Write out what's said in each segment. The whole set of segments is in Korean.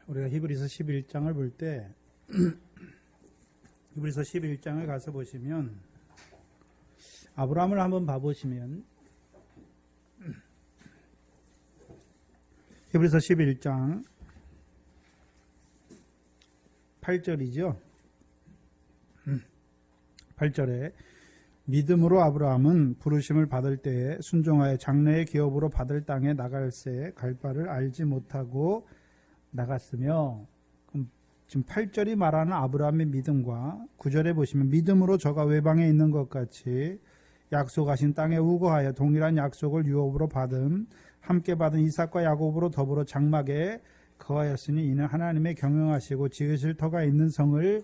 우리가 히브리서 11장을 볼 때 히브리서 11장을 가서 보시면 아브라함을 한번 봐보시면 히브리서 11장 8절이죠. 8절에 믿음으로 아브라함은 부르심을 받을 때에 순종하여 장래의 기업으로 받을 땅에 나갈새 갈 바를 알지 못하고 나갔으며, 그럼 지금 8절이 말하는 아브라함의 믿음과 9절에 보시면 믿음으로 저가 외방에 있는 것 같이 약속하신 땅에 우거하여 동일한 약속을 유업으로 받은 함께 받은 이삭과 야곱으로 더불어 장막에 거하였으니 이는 하나님의 경영하시고 지으실 터가 있는 성을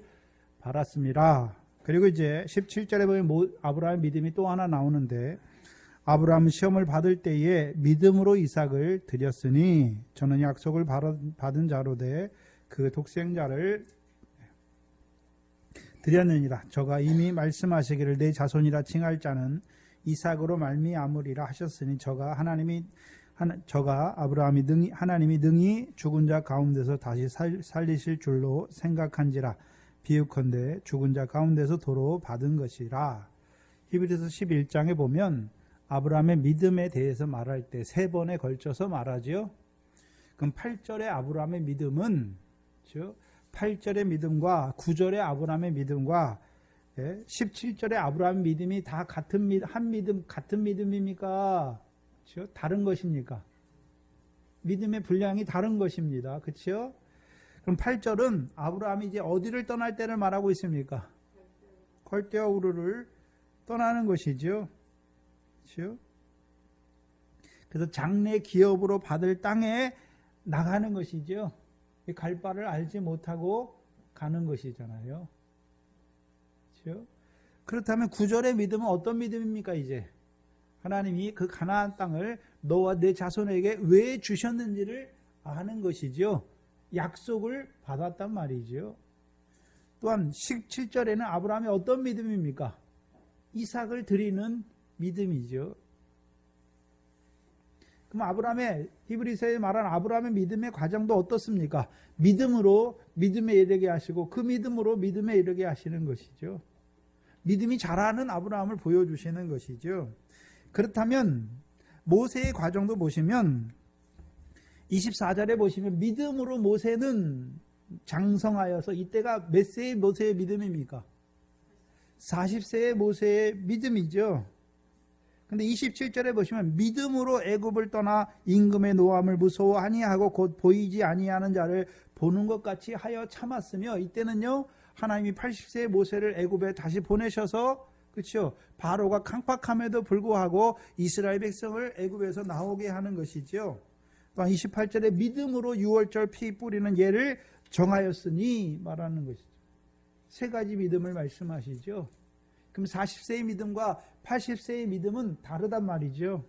바랐습니다. 그리고 이제 17절에 보면 아브라함의 믿음이 또 하나 나오는데, 아브라함은 시험을 받을 때에 믿음으로 이삭을 드렸으니 저는 약속을 받은 자로되 그 독생자를 드렸느니라. 저가 이미 말씀하시기를 내 자손이라 칭할 자는 이삭으로 말미암으리라 하셨으니 저가 하나님이 능히 죽은 자 가운데서 다시 살리실 줄로 생각한지라. 비유컨대 죽은 자 가운데서 도로 받은 것이라. 히브리서 11장에 보면 아브라함의 믿음에 대해서 말할 때 3번에 걸쳐서 말하죠. 그럼 8절의 아브라함의 믿음은 8절의 믿음과 9절의 아브라함의 믿음과 17절의 아브라함의 믿음이 다 같은 믿음입니까? 그렇죠? 다른 것입니까? 믿음의 분량이 다른 것입니다. 그렇죠? 그럼 8절은 아브라함이 이제 어디를 떠날 때를 말하고 있습니까? 갈대아 우르를 떠나는 것이죠. 그렇죠? 그래서 장래 기업으로 받을 땅에 나가는 것이죠. 갈 바를 알지 못하고 가는 것이잖아요. 그렇죠? 그렇다면 9절의 믿음은 어떤 믿음입니까? 이제 하나님이 그 가나안 땅을 너와 내 자손에게 왜 주셨는지를 아는 것이죠. 약속을 받았단 말이죠. 또한 17절에는 아브라함이 어떤 믿음입니까? 이삭을 드리는 믿음이죠. 그럼 아브라함의, 히브리서에 말한 아브라함의 믿음의 과정도 어떻습니까? 믿음으로 믿음에 이르게 하시고 그 믿음으로 믿음에 이르게 하시는 것이죠. 믿음이 자라는 아브라함을 보여주시는 것이죠. 그렇다면 모세의 과정도 보시면 24절에 보시면 믿음으로 모세는 장성하여서, 이때가 몇 세의 모세의 믿음입니까? 40세의 모세의 믿음이죠. 근데 27절에 보시면 믿음으로 애굽을 떠나 임금의 노함을 무서워 아니하고 곧 보이지 아니하는 자를 보는 것 같이 하여 참았으며, 이때는요 하나님이 80세의 모세를 애굽에 다시 보내셔서, 그렇죠, 바로가 강팍함에도 불구하고 이스라엘 백성을 애굽에서 나오게 하는 것이죠. 또한 28절에 믿음으로 유월절 피 뿌리는 예를 정하였으니 말하는 것이죠. 3가지 믿음을 말씀하시죠. 그럼 40세의 믿음과 80세의 믿음은 다르단 말이죠.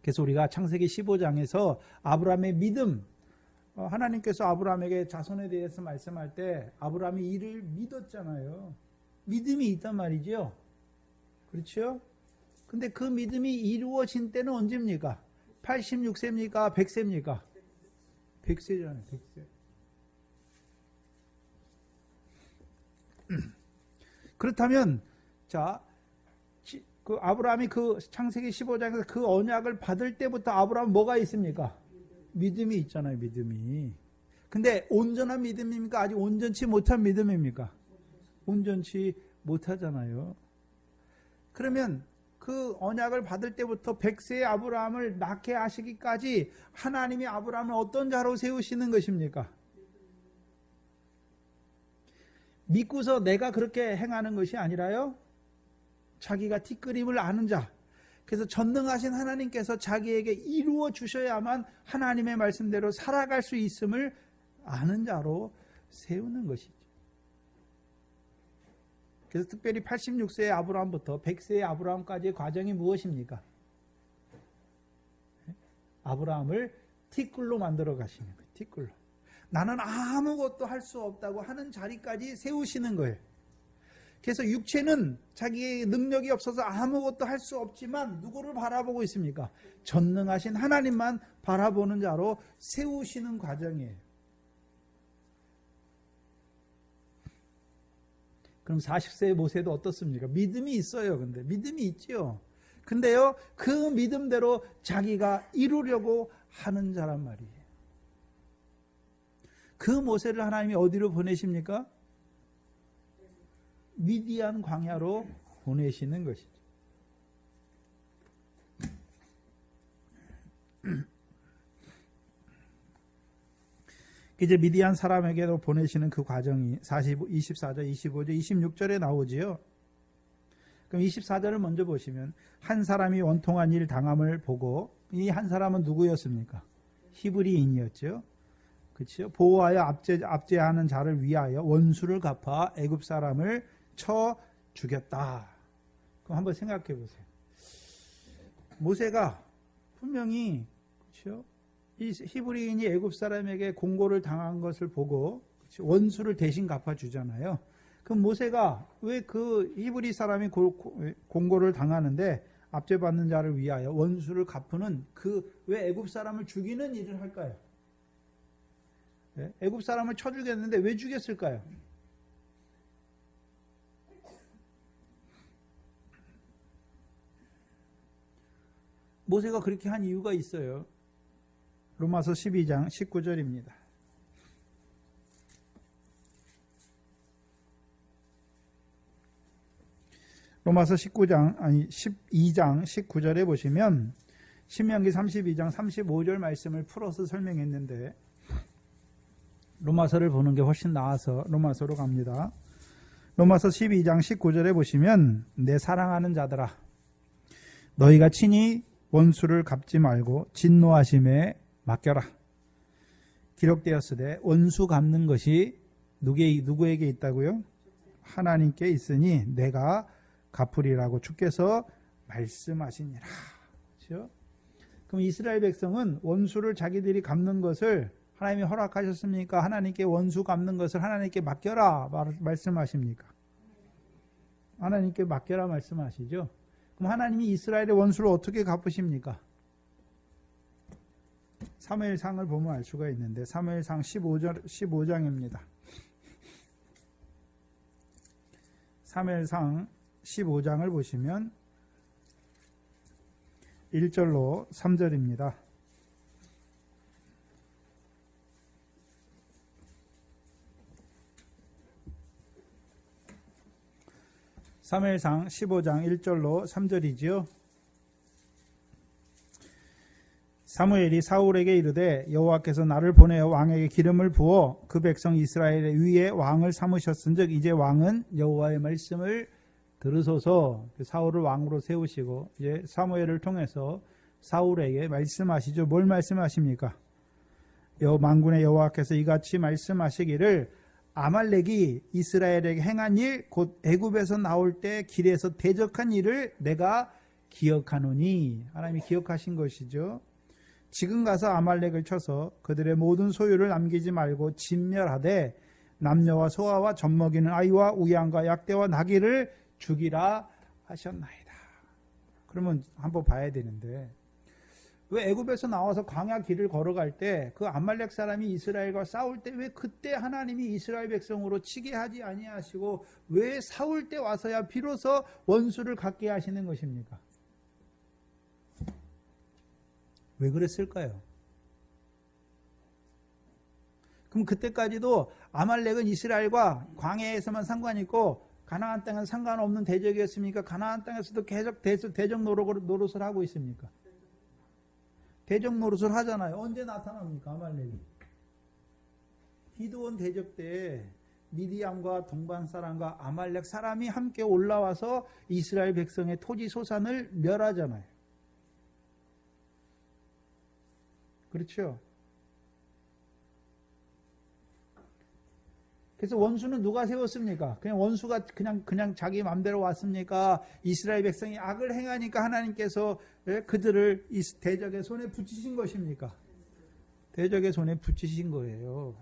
그래서 우리가 창세기 15장에서 아브라함의 믿음, 하나님께서 아브라함에게 자손에 대해서 말씀할 때 아브라함이 이를 믿었잖아요. 믿음이 있단 말이죠. 그렇죠? 근데 그 믿음이 이루어진 때는 언제입니까? 86세입니까? 100세입니까? 100세잖아요. 100세. 그렇다면 그 아브라함이 그 창세기 15장에서 그 언약을 받을 때부터 아브라함 뭐가 있습니까? 믿음이 있잖아요. 믿음이. 근데 온전한 믿음입니까? 아직 온전치 못한 믿음입니까? 온전치 못하잖아요. 그러면 그 언약을 받을 때부터 100세의 아브라함을 낳게 하시기까지 하나님이 아브라함을 어떤 자로 세우시는 것입니까? 믿고서 내가 그렇게 행하는 것이 아니라요, 자기가 뒷그림을 아는 자, 그래서 전능하신 하나님께서 자기에게 이루어 주셔야만 하나님의 말씀대로 살아갈 수 있음을 아는 자로 세우는 것이죠. 그래서 특별히 86세의 아브라함부터 100세의 아브라함까지의 과정이 무엇입니까? 아브라함을 티끌로 만들어 가시는 거예요. 티끌로. 나는 아무것도 할 수 없다고 하는 자리까지 세우시는 거예요. 그래서 육체는 자기의 능력이 없어서 아무것도 할 수 없지만 누구를 바라보고 있습니까? 전능하신 하나님만 바라보는 자로 세우시는 과정이에요. 그럼 40세의 모세도 어떻습니까? 믿음이 있어요. 근데 믿음이 있지요. 근데요, 그 믿음대로 자기가 이루려고 하는 자란 말이에요. 그 모세를 하나님이 어디로 보내십니까? 미디안 광야로 보내시는 것이죠. 이제 미디안 사람에게로 보내시는 그 과정이 24절, 25절, 26절에 나오지요. 그럼 24절을 먼저 보시면 한 사람이 원통한 일 당함을 보고, 이 한 사람은 누구였습니까? 히브리인이었죠. 그렇죠? 보호하여 압제하는 자를 위하여 원수를 갚아 애굽 사람을 쳐 죽였다. 그럼 한번 생각해 보세요. 모세가 분명히, 그렇죠? 이 히브리인이 애굽 사람에게 공고를 당한 것을 보고, 그렇죠? 원수를 대신 갚아주잖아요. 그럼 모세가 왜 그 히브리 사람이 공고를 당하는데 압제받는 자를 위하여 원수를 갚는 왜 애굽 사람을 죽이는 일을 할까요? 애굽 사람을 쳐 죽였는데 왜 죽였을까요? 모세가 그렇게 한 이유가 있어요. 로마서 12장 19절입니다. 로마서 12장 19절에 보시면 신명기 32장 35절 말씀을 풀어서 설명했는데 로마서를 보는 게 훨씬 나아서 로마서로 갑니다. 로마서 12장 19절에 보시면 내 사랑하는 자들아 너희가 친히 원수를 갚지 말고 진노하심에 맡겨라. 기록되었으되 원수 갚는 것이 누구에게 있다고요? 하나님께 있으니 내가 갚으리라고 주께서 말씀하시니라. 그렇죠? 그럼 이스라엘 백성은 원수를 자기들이 갚는 것을 하나님이 허락하셨습니까? 하나님께 원수 갚는 것을 하나님께 맡겨라 말씀하십니까? 하나님께 맡겨라 말씀하시죠. 그럼 하나님이 이스라엘의 원수를 어떻게 갚으십니까? 사무엘상을 보면 알 수가 있는데 사무엘상 15장입니다. 사무엘상 15장을 보시면 1절로 3절입니다. 사무엘상 15장 1절로 3절이지요. 사무엘이 사울에게 이르되 여호와께서 나를 보내어 왕에게 기름을 부어 그 백성 이스라엘의 위에 왕을 삼으셨은즉 이제 왕은 여호와의 말씀을 들으소서. 사울을 왕으로 세우시고 이제 사무엘을 통해서 사울에게 말씀하시죠. 뭘 말씀하십니까? 만군의 여호와께서 이같이 말씀하시기를 아말렉이 이스라엘에게 행한 일 곧 애굽에서 나올 때 길에서 대적한 일을 내가 기억하노니. 하나님이 기억하신 것이죠. 지금 가서 아말렉을 쳐서 그들의 모든 소유를 남기지 말고 진멸하되 남녀와 소아와 젖먹이는 아이와 우양과 약대와 나귀를 죽이라 하셨나이다. 그러면 한번 봐야 되는데 왜 애굽에서 나와서 광야 길을 걸어갈 때 그 아말렉 사람이 이스라엘과 싸울 때 왜 그때 하나님이 이스라엘 백성으로 치게 하지 아니하시고 왜 싸울 때 와서야 비로소 원수를 갖게 하시는 것입니까? 왜 그랬을까요? 그럼 그때까지도 아말렉은 이스라엘과 광야에서만 상관 있고 가나안 땅은 상관없는 대적이었습니까? 가나안 땅에서도 계속 대적 노릇을 하고 있습니까? 대적 노릇을 하잖아요. 언제 나타납니까? 아말렉이. 기드온 대적 때 미디안과 동방 사람과 아말렉 사람이 함께 올라와서 이스라엘 백성의 토지 소산을 멸하잖아요. 그렇죠? 그래서 원수는 누가 세웠습니까? 그냥 원수가 그냥 자기 마음대로 왔습니까? 이스라엘 백성이 악을 행하니까 하나님께서 그들을 이 대적의 손에 붙이신 것입니까? 대적의 손에 붙이신 거예요.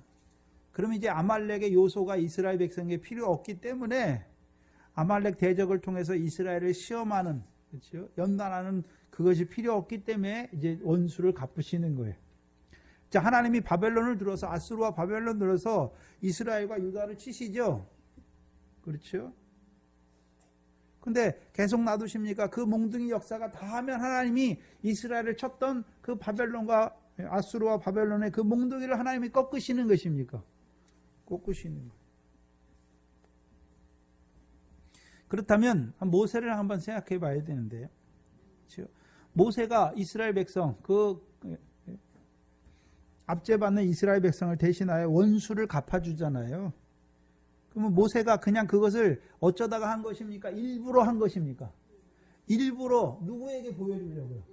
그럼 이제 아말렉의 요소가 이스라엘 백성에게 필요 없기 때문에 아말렉 대적을 통해서 이스라엘을 시험하는, 그렇죠? 연단하는 그것이 필요 없기 때문에 이제 원수를 갚으시는 거예요. 자, 하나님이 바벨론을 들어서, 아수르와 바벨론 들어서 이스라엘과 유다를 치시죠. 그렇죠? 근데 계속 놔두십니까? 그 몽둥이 역사가 다 하면 하나님이 이스라엘을 쳤던 그 바벨론과 아수르와 바벨론의 그 몽둥이를 하나님이 꺾으시는 것입니까? 꺾으시는 거예요. 그렇다면 모세를 한번 생각해 봐야 되는데요. 그렇죠? 모세가 이스라엘 백성, 그 압제받는 이스라엘 백성을 대신하여 원수를 갚아주잖아요. 그러면 모세가 그냥 그것을 어쩌다가 한 것입니까? 일부러 한 것입니까? 일부러 누구에게 보여주려고요?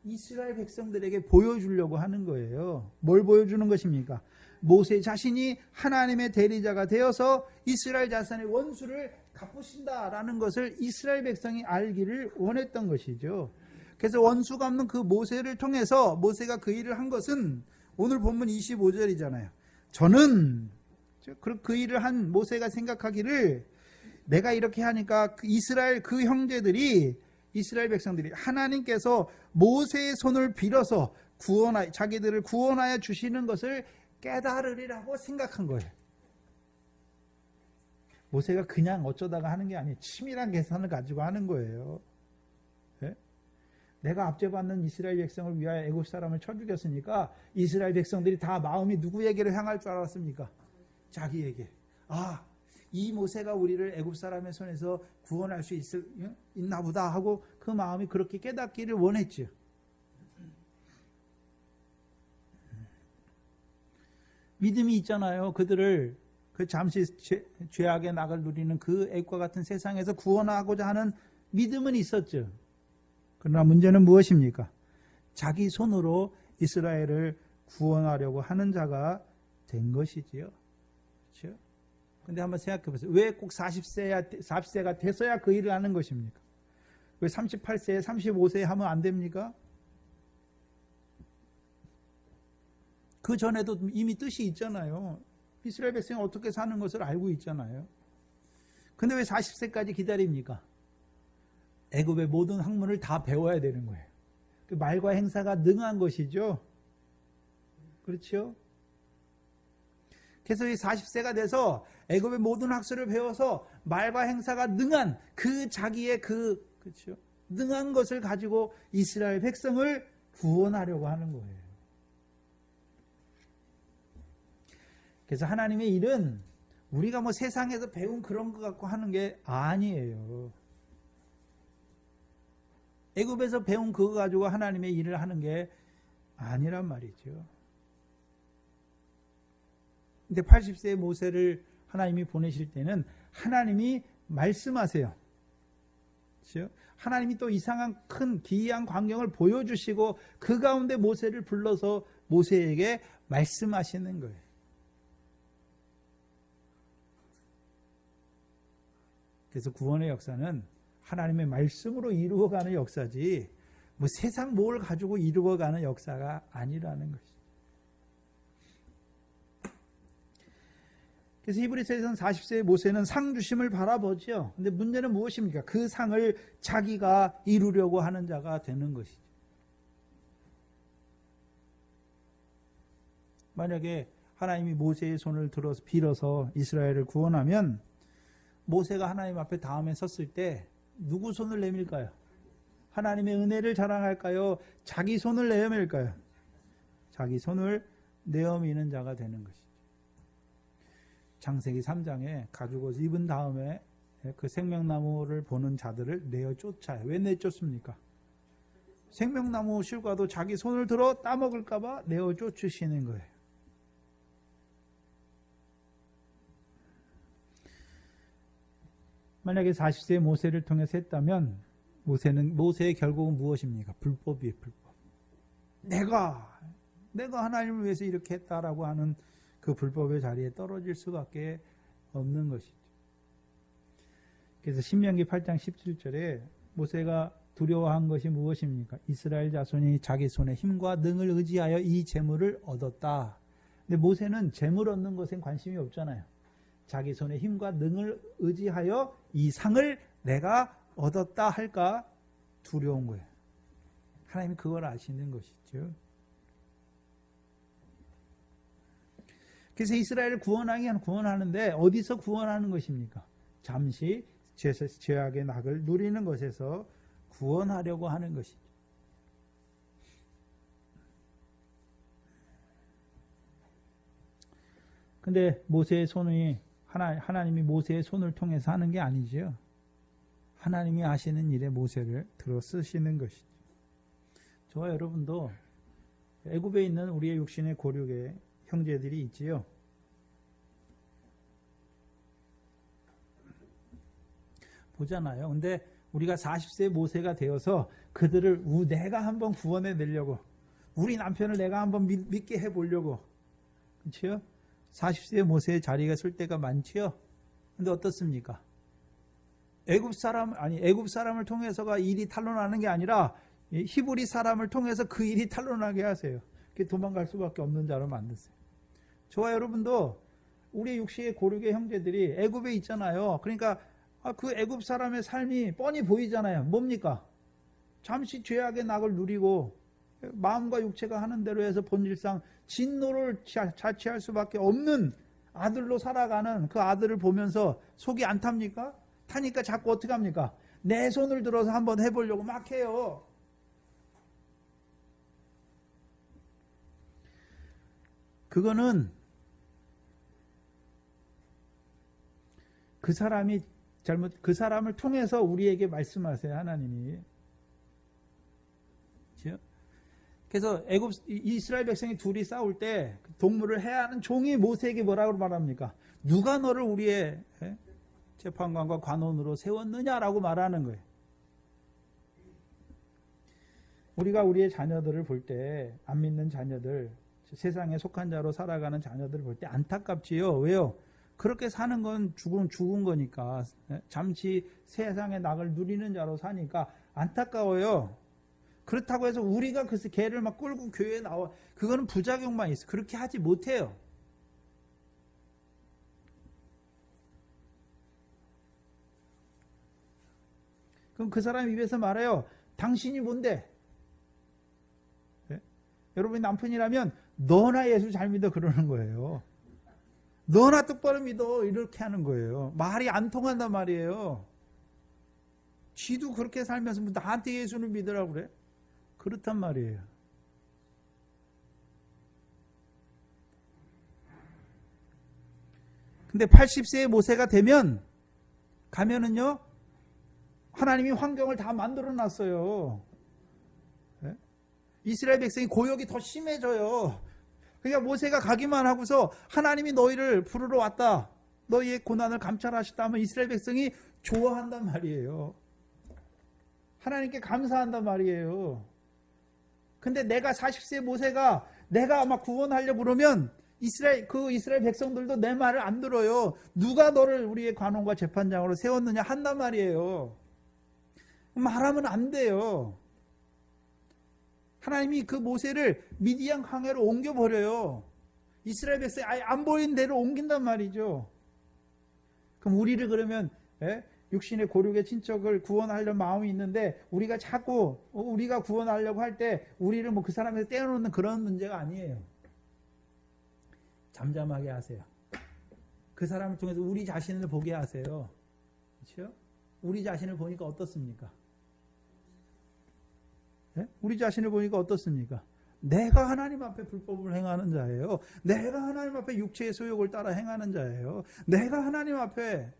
이스라엘 백성들에게 보여주려고 하는 거예요. 뭘 보여주는 것입니까? 모세 자신이 하나님의 대리자가 되어서 이스라엘 자손의 원수를 갚으신다라는 것을 이스라엘 백성이 알기를 원했던 것이죠. 그래서 원수 갚는 그 모세를 통해서 모세가 그 일을 한 것은 오늘 본문 25절이잖아요. 저는 그 일을 한 모세가 생각하기를 내가 이렇게 하니까 이스라엘 그 형제들이, 이스라엘 백성들이 하나님께서 모세의 손을 빌어서 자기들을 구원하여 주시는 것을 깨달으리라고 생각한 거예요. 모세가 그냥 어쩌다가 하는 게 아니에요. 치밀한 계산을 가지고 하는 거예요. 네? 내가 압제받는 이스라엘 백성을 위하여 애굽 사람을 쳐 죽였으니까 이스라엘 백성들이 다 마음이 누구에게로 향할 줄 알았습니까? 자기에게. 아, 이 모세가 우리를 애굽 사람의 손에서 구원할 수 있나 보다 하고 그 마음이 그렇게 깨닫기를 원했죠. 믿음이 있잖아요. 그들을 그 잠시 죄악의 낙을 누리는 그 애굽과 같은 세상에서 구원하고자 하는 믿음은 있었죠. 그러나 문제는 무엇입니까? 자기 손으로 이스라엘을 구원하려고 하는 자가 된 것이지요. 그렇죠? 근데 한번 생각해 보세요. 왜 꼭 40세가 돼서야 그 일을 하는 것입니까? 왜 38세, 35세에 하면 안 됩니까? 그 전에도 이미 뜻이 있잖아요. 이스라엘 백성이 어떻게 사는 것을 알고 있잖아요. 근데 왜 40세까지 기다립니까? 애굽의 모든 학문을 다 배워야 되는 거예요. 그 말과 행사가 능한 것이죠. 그렇죠? 그래서 이 40세가 돼서 애굽의 모든 학술을 배워서 말과 행사가 능한 그 자기의 그렇죠? 능한 것을 가지고 이스라엘 백성을 구원하려고 하는 거예요. 그래서 하나님의 일은 우리가 뭐 세상에서 배운 그런 것 갖고 하는 게 아니에요. 애굽에서 배운 그거 가지고 하나님의 일을 하는 게 아니란 말이죠. 근데 80세의 모세를 하나님이 보내실 때는 하나님이 말씀하세요. 그렇죠? 하나님이 또 이상한 큰 기이한 광경을 보여주시고 그 가운데 모세를 불러서 모세에게 말씀하시는 거예요. 그래서 구원의 역사는 하나님의 말씀으로 이루어가는 역사지 뭐 세상 뭘 가지고 이루어가는 역사가 아니라는 것이죠. 그래서 히브리서에서는 40세의 모세는 상 주심을 바라보죠. 근데 문제는 무엇입니까? 그 상을 자기가 이루려고 하는 자가 되는 것이죠. 만약에 하나님이 모세의 손을 들어서 빌어서 이스라엘을 구원하면 모세가 하나님 앞에 다음에 섰을 때 누구 손을 내밀까요? 하나님의 은혜를 자랑할까요? 자기 손을 내밀까요? 자기 손을 내어미는 자가 되는 것이죠. 창세기 3장에 가죽옷 입은 다음에 그 생명나무를 보는 자들을 내어 쫓아요. 왜 내쫓습니까? 생명나무 실과도 자기 손을 들어 따먹을까 봐 내어 쫓으시는 거예요. 만약에 40세의 모세를 통해서 했다면 모세의 결국은 무엇입니까? 불법이에요. 불법. 내가 하나님을 위해서 이렇게 했다라고 하는 그 불법의 자리에 떨어질 수밖에 없는 것이죠. 그래서 신명기 8장 17절에 모세가 두려워한 것이 무엇입니까? 이스라엘 자손이 자기 손에 힘과 능을 의지하여 이 재물을 얻었다. 근데 모세는 재물 얻는 것엔 관심이 없잖아요. 자기 손의 힘과 능을 의지하여 이 상을 내가 얻었다 할까 두려운 거예요. 하나님이 그걸 아시는 것이죠. 그래서 이스라엘을 구원하는데 어디서 구원하는 것입니까? 잠시 죄악의 낙을 누리는 것에서 구원하려고 하는 것이죠. 근데 모세의 손이 하나님이 모세의 손을 통해서 하는 게 아니죠. 하나님이 하시는 일에 모세를 들어 쓰시는 것이죠. 저와 여러분도 애굽에 있는 우리의 육신의 고륙의 형제들이 있지요. 보잖아요. 근데 우리가 40세 모세가 되어서 그들을 내가 한번 구원해 내려고, 우리 남편을 내가 한번 믿게 해 보려고, 그렇죠? 40세 모세의 자리가 쓸 때가 많지요. 근데 어떻습니까? 애굽 사람을 통해서가 일이 탄로나는 게 아니라 히브리 사람을 통해서 그 일이 탄로나게 하세요. 그게 도망갈 수밖에 없는 자로 만드세요. 저와 여러분도 우리 육신의 고륙의 형제들이 애굽에 있잖아요. 그러니까 그 애굽 사람의 삶이 뻔히 보이잖아요. 뭡니까? 잠시 죄악의 낙을 누리고 마음과 육체가 하는 대로 해서 본질상 진노를 자취할 수밖에 없는 아들로 살아가는 그 아들을 보면서 속이 안 탑니까? 타니까 자꾸 어떻게 합니까? 내 손을 들어서 한번 해보려고 막 해요. 그거는 그 사람을 통해서 우리에게 말씀하세요. 하나님이. 그렇죠? 그래서 이스라엘 백성이 둘이 싸울 때 동물을 해야 하는 종이 모세에게 뭐라고 말합니까? 누가 너를 우리의 재판관과 관원으로 세웠느냐라고 말하는 거예요. 우리가 우리의 자녀들을 볼 때, 안 믿는 자녀들, 세상에 속한 자로 살아가는 자녀들을 볼 때 안타깝지요. 왜요? 그렇게 사는 건 죽은 거니까, 잠시 세상의 낙을 누리는 자로 사니까 안타까워요. 그렇다고 해서 우리가 그 개를 막 끌고 교회에 나와, 그거는 부작용만 있어. 그렇게 하지 못해요. 그럼 그 사람 입에서 말해요. 당신이 뭔데? 네? 여러분이 남편이라면 너나 예수 잘 믿어 그러는 거예요. 너나 똑바로 믿어 이렇게 하는 거예요. 말이 안 통한단 말이에요. 쥐도 그렇게 살면서 나한테 예수를 믿으라고 그래? 그렇단 말이에요. 근데 80세의 모세가 가면은요, 하나님이 환경을 다 만들어 놨어요. 네? 이스라엘 백성이 고역이 더 심해져요. 그러니까 모세가 가기만 하고서 하나님이 너희를 부르러 왔다. 너희의 고난을 감찰하셨다 하면 이스라엘 백성이 좋아한단 말이에요. 하나님께 감사한단 말이에요. 근데 내가 40세 모세가 내가 막 구원하려고 그러면 이스라엘 백성들도 내 말을 안 들어요. 누가 너를 우리의 관원과 재판장으로 세웠느냐 한단 말이에요. 말하면 안 돼요. 하나님이 그 모세를 미디안 강해로 옮겨버려요. 이스라엘 백성이 아예 안 보이는 데로 옮긴단 말이죠. 그럼 우리를 그러면 육신의 고륙의 친척을 구원하려는 마음이 있는데 우리가 자꾸 우리가 구원하려고 할 때 우리를 뭐 그 사람에서 떼어놓는 그런 문제가 아니에요. 잠잠하게 하세요. 그 사람을 통해서 우리 자신을 보게 하세요. 그렇죠? 우리 자신을 보니까 어떻습니까? 네? 우리 자신을 보니까 어떻습니까? 내가 하나님 앞에 불법을 행하는 자예요. 내가 하나님 앞에 육체의 소욕을 따라 행하는 자예요. 내가 하나님 앞에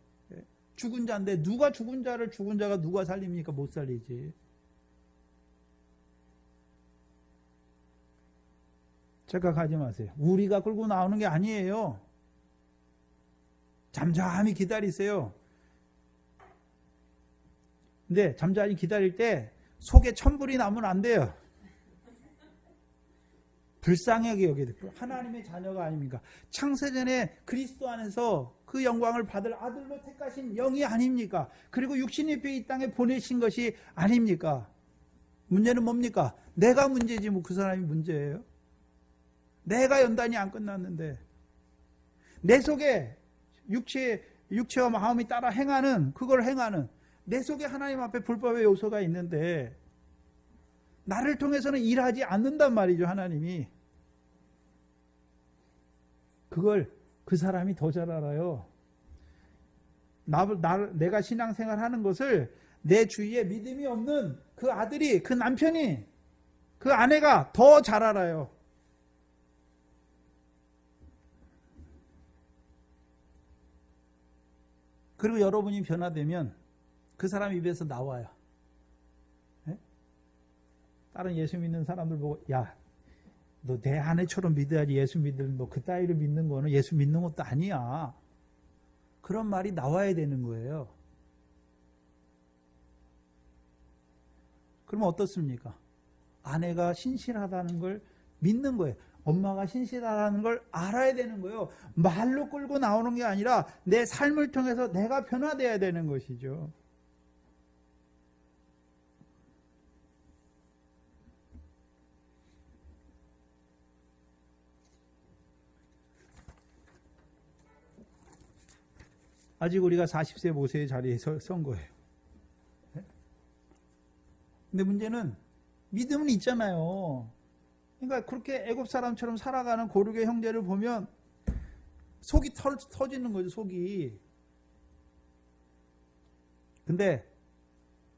죽은 자인데 누가 죽은 자가 누가 살립니까? 못 살리지. 착각하지 마세요. 우리가 끌고 나오는 게 아니에요. 잠잠히 기다리세요. 근데 잠잠히 기다릴 때 속에 천불이 나면 안 돼요. 불쌍하게 여겨야 돼요. 하나님의 자녀가 아닙니까? 창세전에 그리스도 안에서 그 영광을 받을 아들로 택하신 영이 아닙니까? 그리고 육신의 뼈 이 땅에 보내신 것이 아닙니까? 문제는 뭡니까? 내가 문제지 뭐 그 사람이 문제예요? 내가 연단이 안 끝났는데 내 속에 육체와 마음이 따라 행하는, 그걸 행하는, 내 속에 하나님 앞에 불법의 요소가 있는데 나를 통해서는 일하지 않는단 말이죠. 하나님이. 그걸 그 사람이 더 잘 알아요. 내가 신앙생활 하는 것을 내 주위에 믿음이 없는 그 아들이, 그 남편이, 그 아내가 더 잘 알아요. 그리고 여러분이 변화되면 그 사람 입에서 나와요. 네? 다른 예수 믿는 사람들 보고, 야, 너 내 아내처럼 믿어야지 예수 믿을, 너 그 따위로 믿는 거는 예수 믿는 것도 아니야. 그런 말이 나와야 되는 거예요. 그러면 어떻습니까? 아내가 신실하다는 걸 믿는 거예요. 엄마가 신실하다는 걸 알아야 되는 거예요. 말로 끌고 나오는 게 아니라 내 삶을 통해서 내가 변화돼야 되는 것이죠. 아직 우리가 40세 모세의 자리에 선 거예요. 근데 문제는 믿음은 있잖아요. 그러니까 그렇게 애굽 사람처럼 살아가는 고르게 형제를 보면 속이 터지는 거죠, 속이. 근데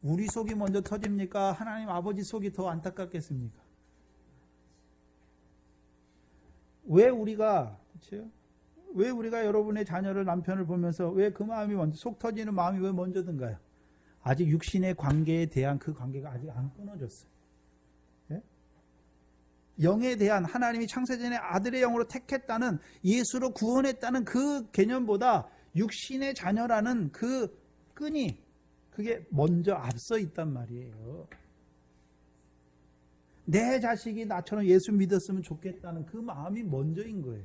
우리 속이 먼저 터집니까? 하나님 아버지 속이 더 안타깝겠습니까? 왜 우리가, 그렇죠? 왜 우리가 여러분의 자녀를, 남편을 보면서 왜 그 마음이 먼저, 속 터지는 마음이 왜 먼저 든가요? 아직 육신의 관계에 대한 그 관계가 아직 안 끊어졌어요. 예? 영에 대한, 하나님이 창세전에 아들의 영으로 택했다는, 예수로 구원했다는 그 개념보다 육신의 자녀라는 그 끈이, 그게 먼저 앞서 있단 말이에요. 내 자식이 나처럼 예수 믿었으면 좋겠다는 그 마음이 먼저인 거예요.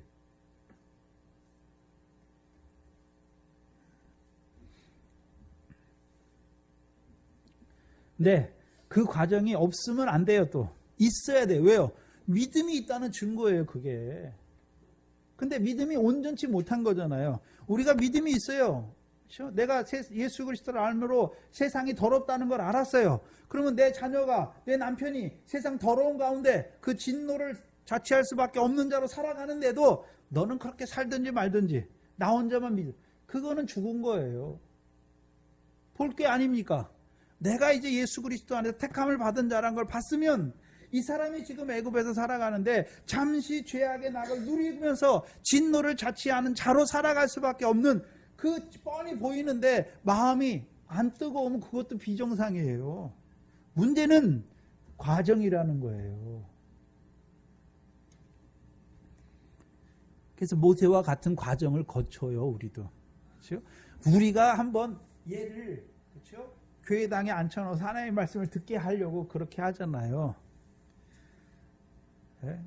네, 그 과정이 없으면 안 돼요. 또 있어야 돼요. 왜요? 믿음이 있다는 증거예요, 그게. 근데 믿음이 온전치 못한 거잖아요. 우리가 믿음이 있어요. 그렇죠? 내가 예수 그리스도를 알므로 세상이 더럽다는 걸 알았어요. 그러면 내 자녀가, 내 남편이 세상 더러운 가운데 그 진노를 자취할 수밖에 없는 자로 살아가는데도 너는 그렇게 살든지 말든지 나 혼자만 믿어. 그거는 죽은 거예요. 볼 게 아닙니까? 내가 이제 예수 그리스도 안에서 택함을 받은 자라는 걸 봤으면 이 사람이 지금 애굽에서 살아가는데 잠시 죄악의 낙을 누리면서 진노를 자취하는 자로 살아갈 수밖에 없는, 그 뻔히 보이는데 마음이 안 뜨거우면 그것도 비정상이에요. 문제는 과정이라는 거예요. 그래서 모세와 같은 과정을 거쳐요, 우리도. 그렇죠? 우리가 한번 얘를, 그렇죠? 교회당에 앉혀놓아서 하나님의 말씀을 듣게 하려고 그렇게 하잖아요. 네?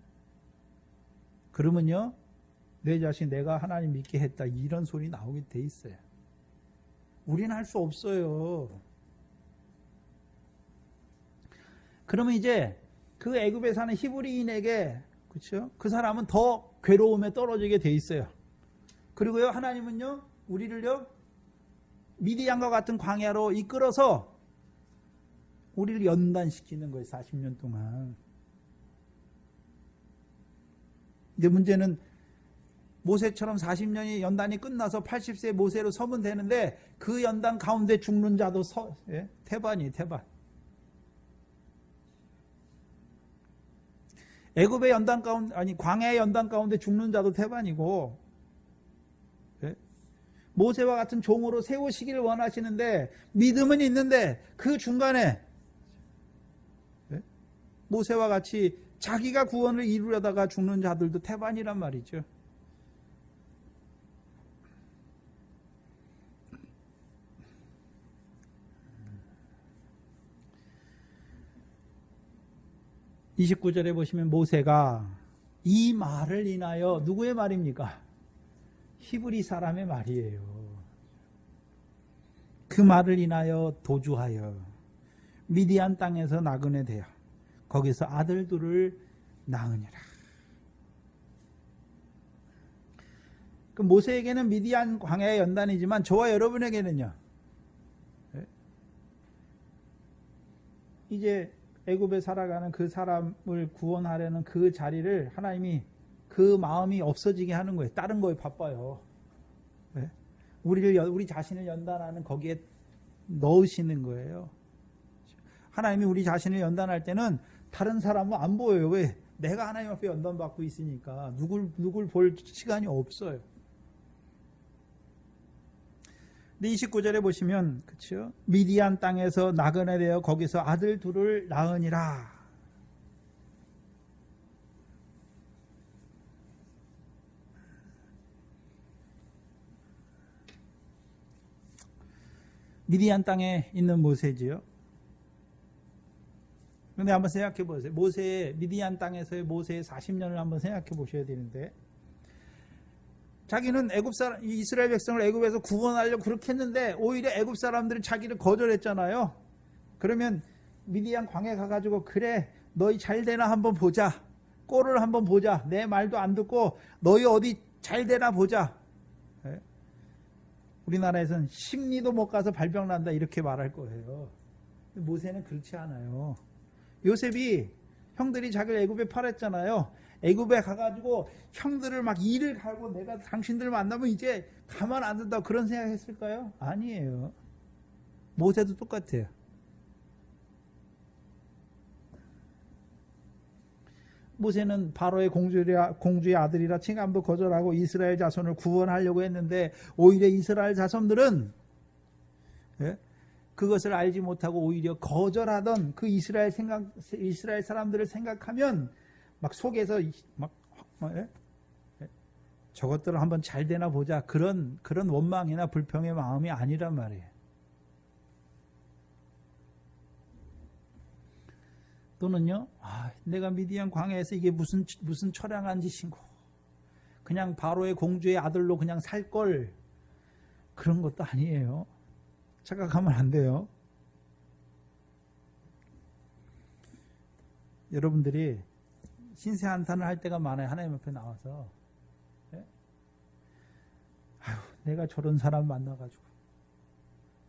그러면요, 내 자신 내가 하나님 믿게 했다, 이런 소리 나오게 돼 있어요. 우리는 할 수 없어요. 그러면 이제 그 애굽에 사는 히브리인에게, 그렇죠? 그 사람은 더 괴로움에 떨어지게 돼 있어요. 그리고요, 하나님은요, 우리를요, 미디안과 같은 광야로 이끌어서 우리를 연단시키는 거예요. 40년 동안. 이제 문제는 모세처럼 40년이 연단이 끝나서 80세 모세로 서면 되는데 그 연단 가운데 죽는 자도 예? 태반이에요. 태반. 애굽의 연단 가운데, 아니 광야의 연단 가운데 죽는 자도 태반이고, 예? 모세와 같은 종으로 세우시기를 원하시는데 믿음은 있는데 그 중간에, 예? 모세와 같이 자기가 구원을 이루려다가 죽는 자들도 태반이란 말이죠. (29절에) 보시면 모세가 이 말을 인하여, 누구의 말입니까? 히브리 사람의 말이에요. 그 말을 인하여 도주하여 미디안 땅에서 나그네 되어 거기서 아들들을 낳으니라. 그 모세에게는 미디안 광야의 연단이지만 저와 여러분에게는요. 이제 애굽에 살아가는 그 사람을 구원하려는 그 자리를 하나님이 그 마음이 없어지게 하는 거예요. 다른 거에 바빠요. 네? 우리 자신을 연단하는 거기에 넣으시는 거예요. 하나님이 우리 자신을 연단할 때는 다른 사람은 안 보여요. 왜? 내가 하나님 앞에 연단받고 있으니까 누굴 볼 시간이 없어요. 근데 29절에 보시면 그렇죠? 미디안 땅에서 나그네 되어 거기서 아들 둘을 낳으니라. 미디안 땅에 있는 모세지요. 그런데 한번 생각해 보세요. 미디안 땅에서의 모세의 40년을 한번 생각해 보셔야 되는데, 자기는 이스라엘 백성을 애굽에서 구원하려고 그렇게 했는데 오히려 애굽 사람들이 자기를 거절했잖아요. 그러면 미디안 광야에 가가지고 그래 너희 잘 되나 한번 보자. 꼴을 한번 보자. 내 말도 안 듣고 너희 어디 잘 되나 보자. 네? 우리나라에서는 심리도 못 가서 발병 난다 이렇게 말할 거예요. 모세는 그렇지 않아요. 요셉이 형들이 자기를 애굽에 팔았잖아요. 애굽에 가가지고 형들을 막 이를 갈고 내가 당신들 만나면 이제 가만 안 둔다 그런 생각했을까요? 아니에요. 모세도 똑같아요. 모세는 바로의 공주의 아들이라 칭함도 거절하고 이스라엘 자손을 구원하려고 했는데 오히려 이스라엘 자손들은 그것을 알지 못하고 오히려 거절하던 그 이스라엘 사람들을 생각하면 막 속에서 저것들을 한번 잘 되나 보자 그런 원망이나 불평의 마음이 아니란 말이에요. 또는요, 내가 미디안 광야에서 이게 무슨 처량한 짓인고 그냥 바로의 공주의 아들로 그냥 살 걸 그런 것도 아니에요. 착각하면 안 돼요. 여러분들이 신세 한탄을 할 때가 많아요. 하나님 앞에 나와서. 네? 아유, 내가 저런 사람 만나가지고.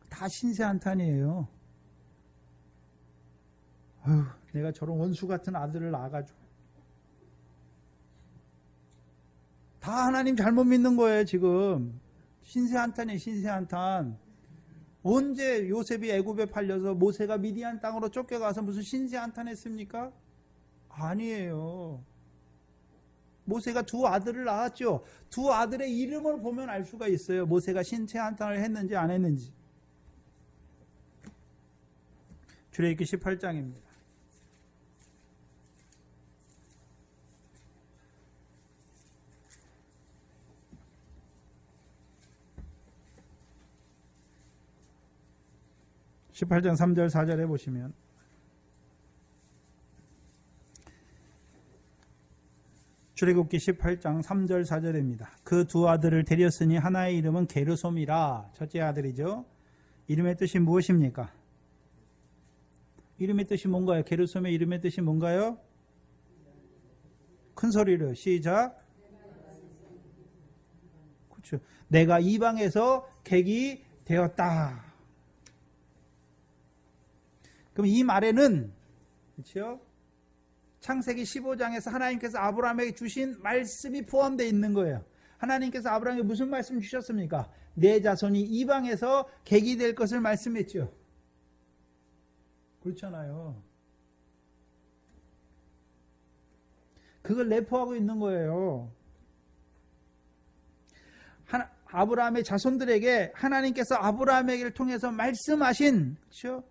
다 신세 한탄이에요. 아유, 내가 저런 원수 같은 아들을 낳아가지고. 다 하나님 잘못 믿는 거예요, 지금. 신세 한탄이에요, 신세 한탄. 언제 요셉이 애굽에 팔려서 모세가 미디안 땅으로 쫓겨가서 무슨 신세 한탄했습니까? 아니에요. 모세가 두 아들을 낳았죠. 두 아들의 이름을 보면 알 수가 있어요. 모세가 신세 한탄을 했는지 안 했는지. 출애굽기 18장입니다. (18장) 3절 4절에 보시면 출애굽기 18장 3절 4절입니다. 그 두 아들을 데렸으니 하나의 이름은 게르솜이라. 첫째 아들이죠. 이름의 뜻이 무엇입니까? 이름의 뜻이 뭔가요? 게르솜의 이름의 뜻이 뭔가요? 큰 소리로 시작. 그렇죠. 내가 이방에서 객이 되었다. 그럼 이 말에는 그렇죠? 창세기 15장에서 하나님께서 아브라함에게 주신 말씀이 포함되어 있는 거예요. 하나님께서 아브라함에게 무슨 말씀 주셨습니까? 내 자손이 이방에서 객이 될 것을 말씀했죠. 그렇잖아요. 그걸 내포하고 있는 거예요. 아브라함의 자손들에게 하나님께서 아브라함에게를 통해서 말씀하신 그렇죠?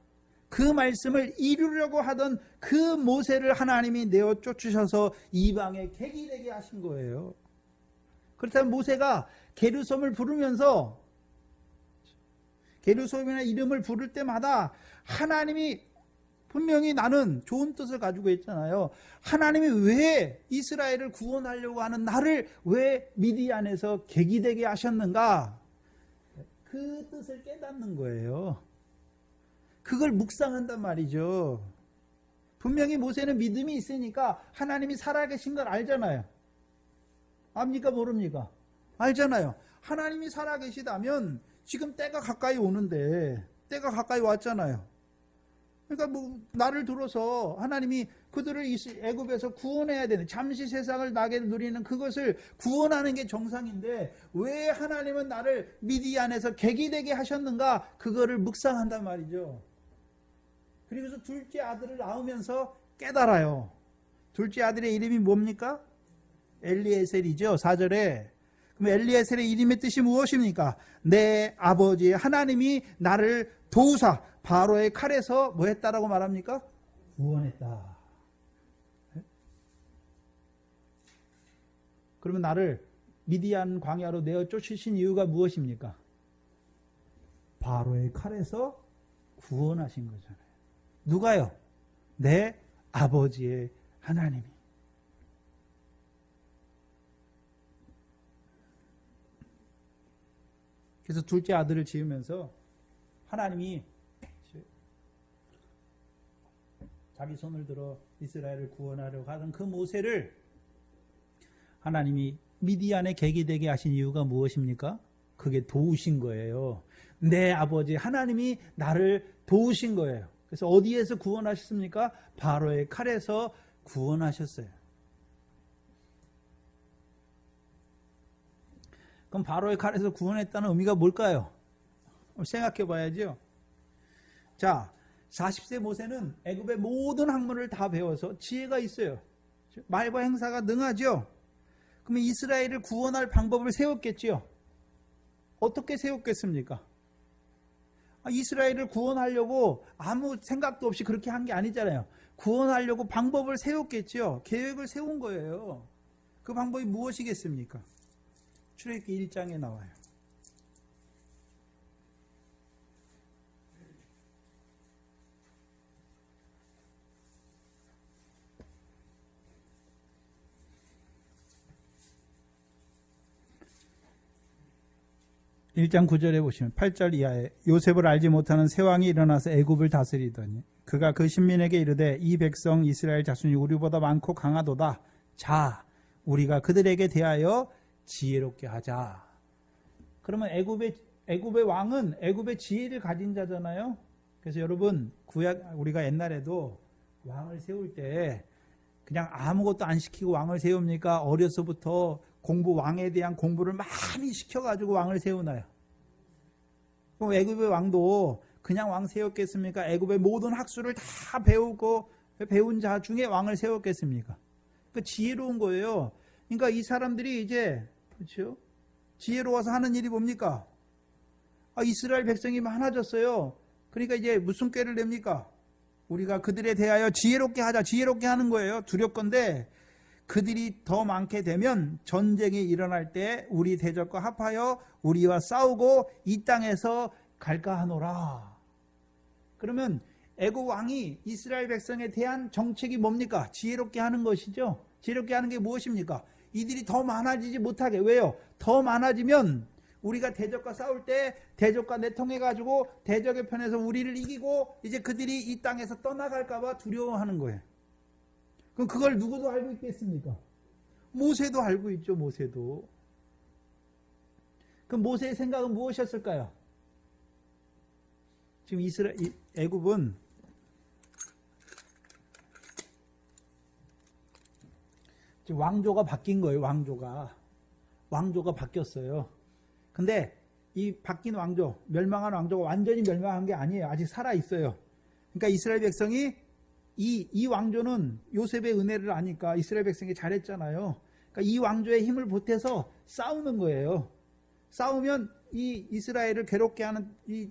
그 말씀을 이루려고 하던 그 모세를 하나님이 내어 쫓으셔서 이방의 객이 되게 하신 거예요. 그렇다면 모세가 게르솜을 부르면서 게르솜이나 이름을 부를 때마다 하나님이 분명히 나는 좋은 뜻을 가지고 있잖아요. 하나님이 왜 이스라엘을 구원하려고 하는 나를 왜 미디안에서 객이 되게 하셨는가? 그 뜻을 깨닫는 거예요. 그걸 묵상한단 말이죠. 분명히 모세는 믿음이 있으니까 하나님이 살아계신 걸 알잖아요. 압니까 모릅니까? 알잖아요. 하나님이 살아계시다면 지금 때가 가까이 오는데, 때가 가까이 왔잖아요. 그러니까 뭐 나를 들어서 하나님이 그들을 애굽에서 구원해야 되는, 잠시 세상을 나게 누리는 그것을 구원하는 게 정상인데 왜 하나님은 나를 미디안에서 객이 되게 하셨는가, 그거를 묵상한단 말이죠. 그리고서 둘째 아들을 낳으면서 깨달아요. 둘째 아들의 이름이 뭡니까? 엘리에셀이죠. 4절에. 그럼 엘리에셀의 이름의 뜻이 무엇입니까? 내 아버지 하나님이 나를 도우사 바로의 칼에서 뭐 했다라고 말합니까? 구원했다. 그러면 나를 미디안 광야로 내어 쫓으신 이유가 무엇입니까? 바로의 칼에서 구원하신 거잖아요. 누가요? 내 아버지의 하나님이. 그래서 둘째 아들을 지으면서 하나님이 자기 손을 들어 이스라엘을 구원하려고 하던 그 모세를 하나님이 미디안의 객이 되게 하신 이유가 무엇입니까? 그게 도우신 거예요. 내 아버지 하나님이 나를 도우신 거예요. 그래서 어디에서 구원하셨습니까? 바로의 칼에서 구원하셨어요. 그럼 바로의 칼에서 구원했다는 의미가 뭘까요? 생각해 봐야죠. 자, 40세 모세는 애굽의 모든 학문을 다 배워서 지혜가 있어요. 말과 행사가 능하죠. 그러면 이스라엘을 구원할 방법을 세웠겠지요. 어떻게 세웠겠습니까? 이스라엘을 구원하려고 아무 생각도 없이 그렇게 한 게 아니잖아요. 구원하려고 방법을 세웠겠지요. 계획을 세운 거예요. 그 방법이 무엇이겠습니까? 출애굽기 1장에 나와요. (1장 9절에) 보시면 8절 이하에 요셉을 알지 못하는 새 왕이 일어나서 애굽을 다스리더니 그가 그 신민에게 이르되 이 백성 이스라엘 자손이 우리보다 많고 강하도다. 자, 우리가 그들에게 대하여 지혜롭게 하자. 그러면 애굽의 왕은 애굽의 지혜를 가진 자잖아요. 그래서 여러분, 구약 우리가 옛날에도 왕을 세울 때 그냥 아무것도 안 시키고 왕을 세웁니까? 어려서부터 왕에 대한 공부를 많이 시켜가지고 왕을 세우나요? 그럼 애굽의 왕도 그냥 왕 세웠겠습니까? 애굽의 모든 학술을 다 배우고 배운 자 중에 왕을 세웠겠습니까? 그 지혜로운 거예요. 그러니까 이 사람들이 이제 그렇죠? 지혜로워서 하는 일이 뭡니까? 이스라엘 백성이 많아졌어요. 그러니까 이제 무슨 꾀를 냅니까? 우리가 그들에 대하여 지혜롭게 하자. 지혜롭게 하는 거예요. 두렵건대 그들이 더 많게 되면 전쟁이 일어날 때 우리 대적과 합하여 우리와 싸우고 이 땅에서 갈까 하노라. 그러면 애굽 왕이 이스라엘 백성에 대한 정책이 뭡니까? 지혜롭게 하는 것이죠. 지혜롭게 하는 게 무엇입니까? 이들이 더 많아지지 못하게. 왜요? 더 많아지면 우리가 대적과 싸울 때 대적과 내통해가지고 대적의 편에서 우리를 이기고 이제 그들이 이 땅에서 떠나갈까봐 두려워하는 거예요. 그럼 그걸 누구도 알고 있겠습니까? 모세도 알고 있죠. 모세도. 그럼 모세의 생각은 무엇이었을까요? 지금 애굽은 지금 왕조가 바뀐 거예요. 왕조가 바뀌었어요. 근데 이 바뀐 왕조, 멸망한 왕조가 완전히 멸망한 게 아니에요. 아직 살아 있어요. 그러니까 이스라엘 백성이 이 왕조는 요셉의 은혜를 아니까 이스라엘 백성이 잘했잖아요. 그러니까 이 왕조의 힘을 보태서 싸우는 거예요. 싸우면 이 이스라엘을 괴롭게 하는 이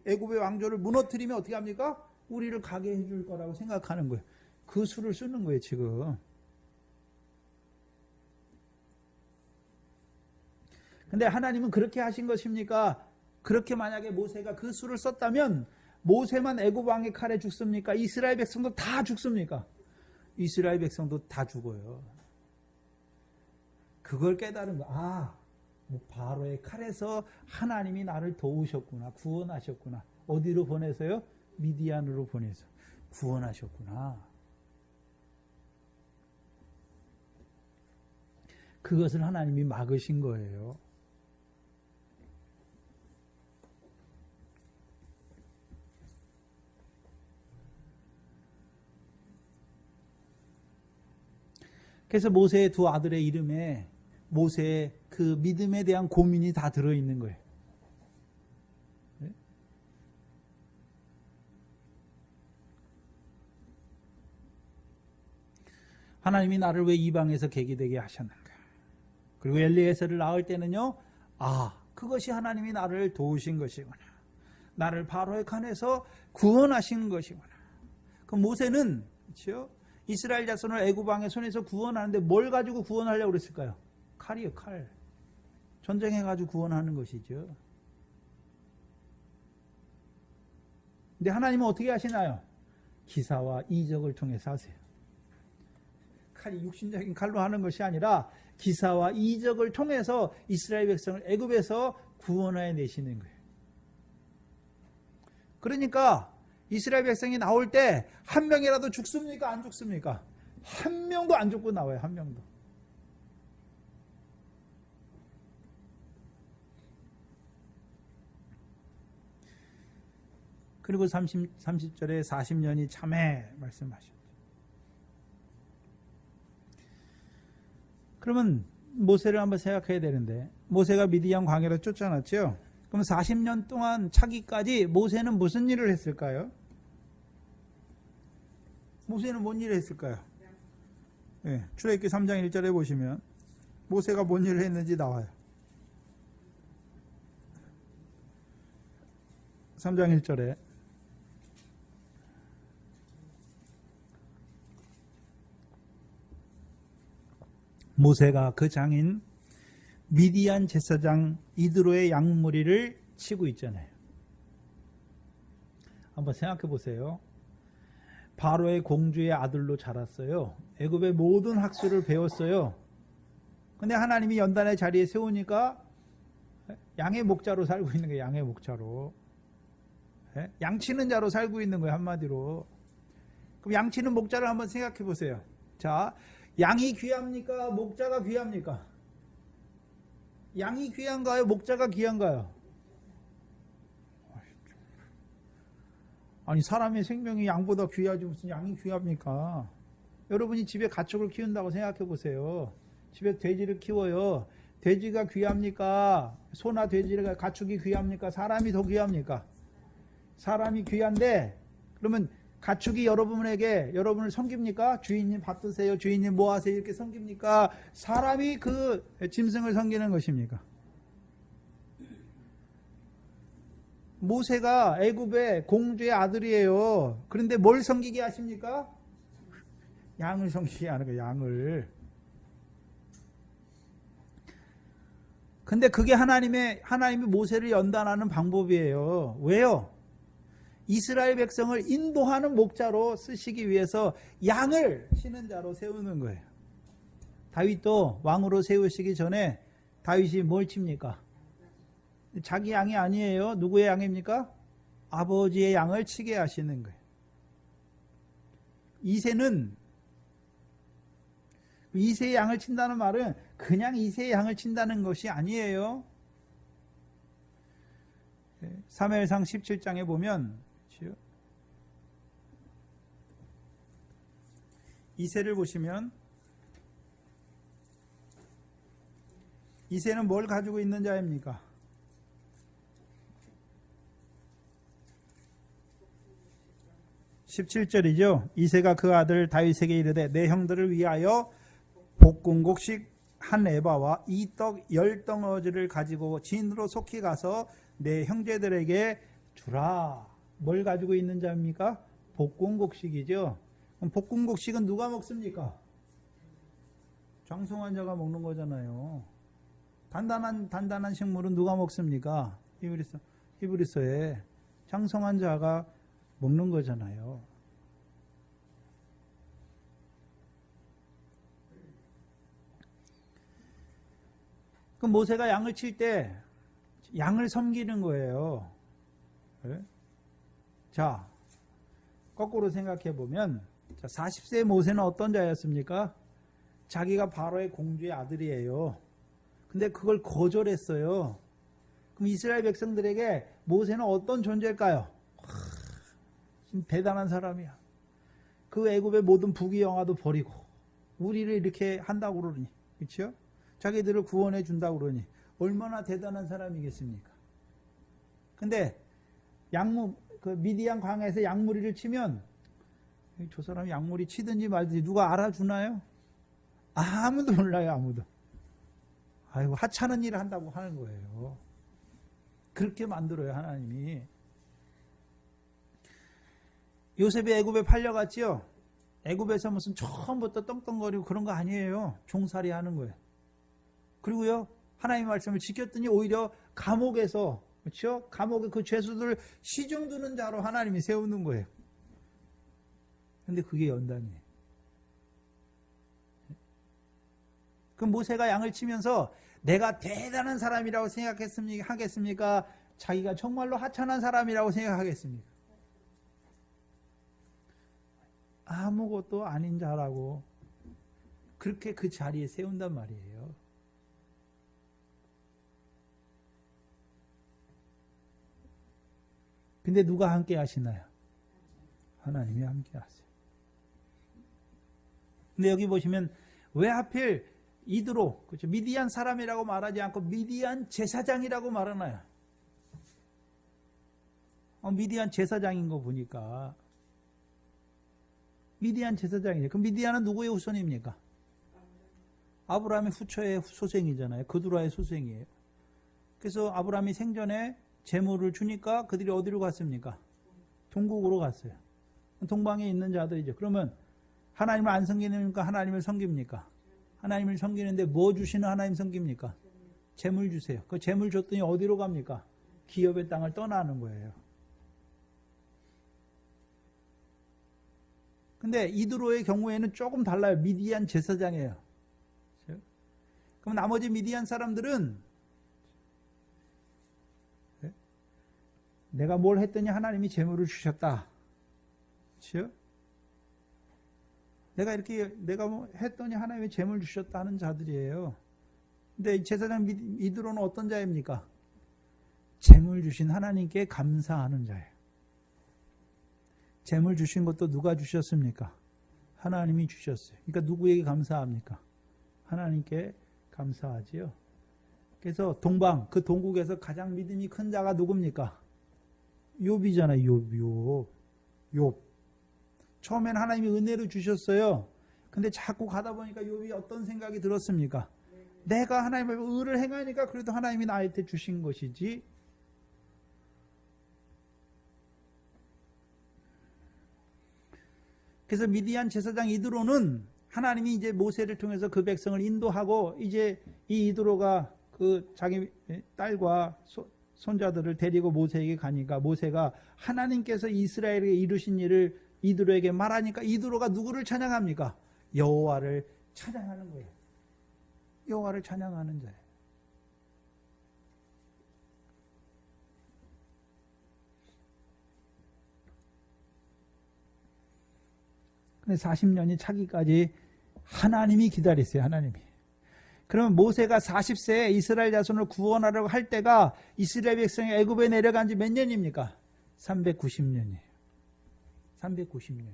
애굽의 왕조를 무너뜨리면 어떻게 합니까? 우리를 가게 해줄 거라고 생각하는 거예요. 그 수를 쓰는 거예요, 지금. 근데 하나님은 그렇게 하신 것입니까? 그렇게 만약에 모세가 그 수를 썼다면 모세만 애굽 왕의 칼에 죽습니까? 이스라엘 백성도 다 죽습니까? 이스라엘 백성도 다 죽어요. 그걸 깨달은 거. 바로의 칼에서 하나님이 나를 도우셨구나. 구원하셨구나. 어디로 보내서요? 미디안으로 보내서 구원하셨구나. 그것을 하나님이 막으신 거예요. 그래서 모세의 두 아들의 이름에 모세의 그 믿음에 대한 고민이 다 들어있는 거예요. 하나님이 나를 왜 이방에서 계기되게 하셨는가? 그리고 엘리에셀을 낳을 때는요, 그것이 하나님이 나를 도우신 것이구나. 나를 바로의 칸에서 구원하신 것이구나. 그 모세는 그렇죠? 이스라엘 자손을 애굽 왕의 손에서 구원하는데 뭘 가지고 구원하려고 그랬을까요? 칼이요, 칼. 전쟁해가지고 구원하는 것이죠. 근데 하나님은 어떻게 하시나요? 기사와 이적을 통해서 하세요. 칼이 육신적인 칼로 하는 것이 아니라 기사와 이적을 통해서 이스라엘 백성을 애굽에서 구원해 내시는 거예요. 그러니까 이스라엘 백성이 나올 때 한 명이라도 죽습니까? 안 죽습니까? 한 명도 안 죽고 나와요. 한 명도. 그리고 30절에 40년이 참해 말씀하셨죠. 그러면 모세를 한번 생각해야 되는데, 모세가 미디안 광야로 쫓아났죠. 그럼 40년 동안 차기까지 모세는 무슨 일을 했을까요? 모세는 뭔 일을 했을까요? 네, 출애굽기 3장 1절에 보시면 모세가 뭔 일을 했는지 나와요. 3장 1절에 모세가 그 장인 미디안 제사장 이드로의 양무리를 치고 있잖아요. 한번 생각해 보세요. 바로의 공주의 아들로 자랐어요. 애굽의 모든 학술을 배웠어요. 근데 하나님이 연단의 자리에 세우니까 양의 목자로 살고 있는 거예요. 양의 목자로. 양치는 자로 살고 있는 거예요. 한마디로. 그럼 양치는 목자를 한번 생각해 보세요. 자, 양이 귀합니까? 목자가 귀합니까? 양이 귀한가요? 목자가 귀한가요? 아니, 사람의 생명이 양보다 귀하지 무슨 양이 귀합니까? 여러분이 집에 가축을 키운다고 생각해 보세요. 집에 돼지를 키워요. 돼지가 귀합니까? 소나 돼지가 가축이 귀합니까? 사람이 더 귀합니까? 사람이 귀한데, 그러면 가축이 여러분을 섬깁니까? 주인님 밥 드세요. 주인님 뭐 하세요? 이렇게 섬깁니까? 사람이 그 짐승을 섬기는 것입니까? 모세가 애굽의 공주의 아들이에요. 그런데 뭘 섬기게 하십니까? 양을 섬기게 하는 거예요. 양을. 근데 그게 하나님이 모세를 연단하는 방법이에요. 왜요? 이스라엘 백성을 인도하는 목자로 쓰시기 위해서 양을 치는 자로 세우는 거예요. 다윗도 왕으로 세우시기 전에 다윗이 뭘 칩니까? 자기 양이 아니에요. 누구의 양입니까? 아버지의 양을 치게 하시는 거예요. 이세의 양을 친다는 말은 그냥 이세의 양을 친다는 것이 아니에요. 사무엘상 17장에 보면 이세를 보시면 이세는 뭘 가지고 있는 자입니까? 17절이죠. 이세가 그 아들 다윗에게 이르되 내 형들을 위하여 볶음곡식 한 에바와 이 떡 10덩어리를 가지고 진으로 속히 가서 내 형제들에게 주라. 뭘 가지고 있는 자입니까? 볶음곡식이죠. 그럼 볶음곡식은 누가 먹습니까? 장성한 자가 먹는 거잖아요. 단단한 식물은 누가 먹습니까? 히브리서에 장성한 자가 먹는 거잖아요. 그럼 모세가 양을 칠 때 양을 섬기는 거예요. 네? 자, 거꾸로 생각해 보면 40세 모세는 어떤 자였습니까? 자기가 바로의 공주의 아들이에요. 근데 그걸 거절했어요. 그럼 이스라엘 백성들에게 모세는 어떤 존재일까요? 대단한 사람이야. 그 애굽의 모든 부귀영화도 버리고 우리를 이렇게 한다고 그러니, 그렇죠? 자기들을 구원해 준다고 그러니 얼마나 대단한 사람이겠습니까? 근데 그 미디안 광야에서 양무리를 치면 저 사람이 양무리 치든지 말든지 누가 알아주나요? 아무도 몰라요, 아무도. 아이고, 하찮은 일을 한다고 하는 거예요. 그렇게 만들어요, 하나님이. 요셉이 애굽에 팔려갔지요. 애굽에서 무슨 처음부터 떵떵거리고 그런 거 아니에요. 종살이 하는 거예요. 그리고요, 하나님의 말씀을 지켰더니 오히려 감옥에서, 그렇죠? 감옥의 그 죄수들을 시중 두는 자로 하나님이 세우는 거예요. 근데 그게 연단이에요. 그럼 모세가 양을 치면서 내가 대단한 사람이라고 하겠습니까? 자기가 정말로 하찮은 사람이라고 생각하겠습니까? 아무것도 아닌 자라고 그렇게 그 자리에 세운단 말이에요. 근데 누가 함께 하시나요? 하나님이 함께 하세요. 근데 여기 보시면 왜 하필 이드로, 그렇죠? 미디안 사람이라고 말하지 않고 미디안 제사장이라고 말하나요? 미디안 제사장인 거 보니까 미디안 제사장이에요. 그럼 미디안은 누구의 후손입니까? 아브라함의 후처의 소생이잖아요. 그두라의 소생이에요. 그래서 아브라함이 생전에 재물을 주니까 그들이 어디로 갔습니까? 동국으로 갔어요. 동방에 있는 자들이죠. 그러면 하나님을 안 섬기니까 하나님을 섬깁니까? 하나님을 섬기는데 뭐 주시는 하나님 섬깁니까? 재물 주세요. 그 재물 줬더니 어디로 갑니까? 기업의 땅을 떠나는 거예요. 근데 이드로의 경우에는 조금 달라요. 미디안 제사장이에요. 그럼 나머지 미디안 사람들은 내가 뭘 했더니 하나님이 재물을 주셨다. 그렇죠? 내가 뭐 했더니 하나님이 재물 주셨다 하는 자들이에요. 근데 제사장 이드로는 어떤 자입니까? 재물 주신 하나님께 감사하는 자예요. 재물 주신 것도 누가 주셨습니까? 하나님이 주셨어요. 그러니까 누구에게 감사합니까? 하나님께 감사하지요. 그래서 그 동국에서 가장 믿음이 큰 자가 누굽니까? 욥이잖아요. 욥. 처음엔 하나님이 은혜를 주셨어요. 근데 자꾸 가다 보니까 욥이 어떤 생각이 들었습니까? 내가 하나님의 의를 행하니까 그래도 하나님이 나한테 주신 것이지. 그래서 미디안 제사장 이드로는 하나님이 이제 모세를 통해서 그 백성을 인도하고 이제 이 이드로가 그 자기 딸과 손자들을 데리고 모세에게 가니까 모세가 하나님께서 이스라엘에게 이루신 일을 이드로에게 말하니까 이드로가 누구를 찬양합니까? 여호와를 찬양하는 거예요. 여호와를 찬양하는 자예요. 근데 40년이 차기까지 하나님이 기다리세요. 하나님이. 그러면 모세가 40세에 이스라엘 자손을 구원하려고 할 때가 이스라엘 백성이 애굽에 내려간 지 몇 년입니까? 390년이에요. 390년.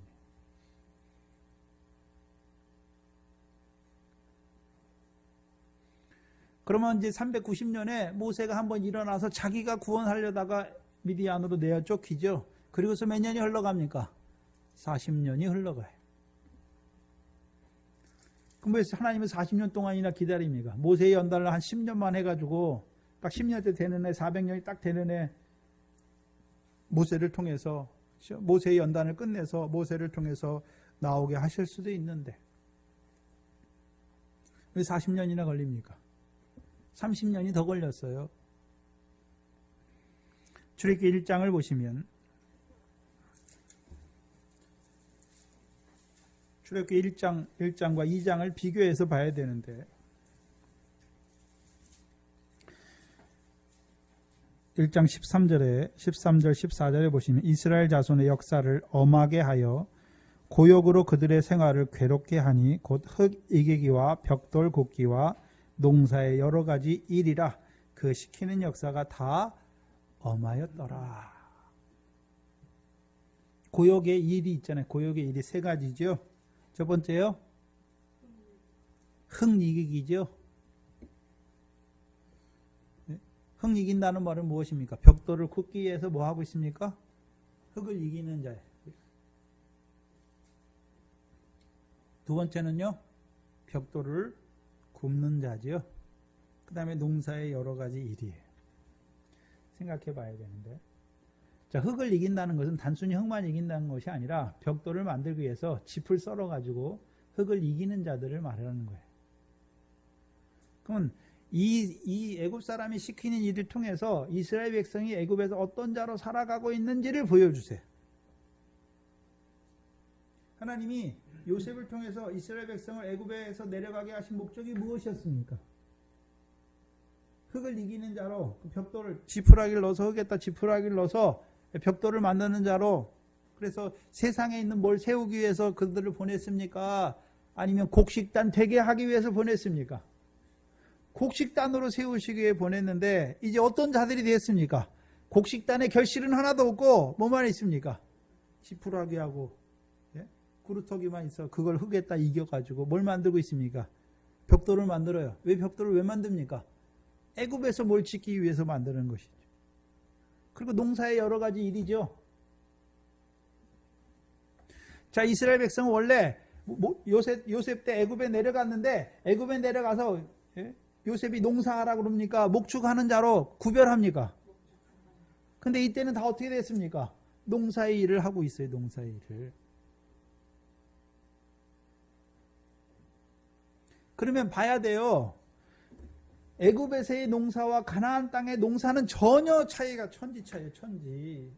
그러면 이제 390년에 모세가 한번 일어나서 자기가 구원하려다가 미디안으로 내어 쫓기죠. 그리고서 몇 년이 흘러갑니까? 40년이 흘러가요. 그럼 왜 하나님은 40년 동안이나 기다립니까? 모세의 연단을 한 10년만 해가지고 딱 10년째 되는 애, 400년이 딱 되는 애 모세를 통해서 모세의 연단을 끝내서 모세를 통해서 나오게 하실 수도 있는데 왜 40년이나 걸립니까? 30년이 더 걸렸어요. 출애굽기 1장을 보시면 출애굽기 1장과 2장을 비교해서 봐야 되는데 1장 13절 14절에 보시면 이스라엘 자손의 역사를 엄하게 하여 고욕으로 그들의 생활을 괴롭게 하니 곧 흙 이기기와 벽돌 굽기와 농사의 여러 가지 일이라 그 시키는 역사가 다 엄하였더라. 고욕의 일이 있잖아요. 고욕의 일이 세 가지죠. 첫 번째요. 흙 이기기죠. 흙 이긴다는 말은 무엇입니까? 벽돌을 굽기 위해서 뭐 하고 있습니까? 흙을 이기는 자예요. 두 번째는요. 벽돌을 굽는 자죠. 그 다음에 농사의 여러 가지 일이에요. 생각해 봐야 되는데. 자, 흙을 이긴다는 것은 단순히 흙만 이긴다는 것이 아니라 벽돌을 만들기 위해서 짚을 썰어 가지고 흙을 이기는 자들을 말하는 거예요. 그러면 이 애굽 사람이 시키는 일을 통해서 이스라엘 백성이 애굽에서 어떤 자로 살아가고 있는지를 보여주세요. 하나님이 요셉을 통해서 이스라엘 백성을 애굽에서 내려가게 하신 목적이 무엇이었습니까? 흙을 이기는 자로 그 벽돌을 지푸라기를 넣어서 흙에다 지푸라기를 넣어서 벽돌을 만드는 자로, 그래서 세상에 있는 뭘 세우기 위해서 그들을 보냈습니까? 아니면 곡식단 되게 하기 위해서 보냈습니까? 곡식단으로 세우시기 위해 보냈는데 이제 어떤 자들이 되었습니까? 곡식단의 결실은 하나도 없고 뭐만 있습니까? 지푸라기하고 구루터기만 있어. 그걸 흙에다 이겨가지고 뭘 만들고 있습니까? 벽돌을 만들어요. 왜 벽돌을 왜 만듭니까? 애굽에서 뭘 짓기 위해서 만드는 것이죠. 그리고 농사의 여러 가지 일이죠. 자, 이스라엘 백성은 원래 요셉 때 애굽에 내려갔는데 애굽에 내려가서 요셉이 농사하라고 그럽니까? 목축하는 자로 구별합니까? 근데 이때는 다 어떻게 됐습니까? 농사의 일을 하고 있어요. 농사의 일을. 그러면 봐야 돼요. 애굽에서의 농사와 가나안 땅의 농사는 전혀 차이가 천지 차이에요. 천지.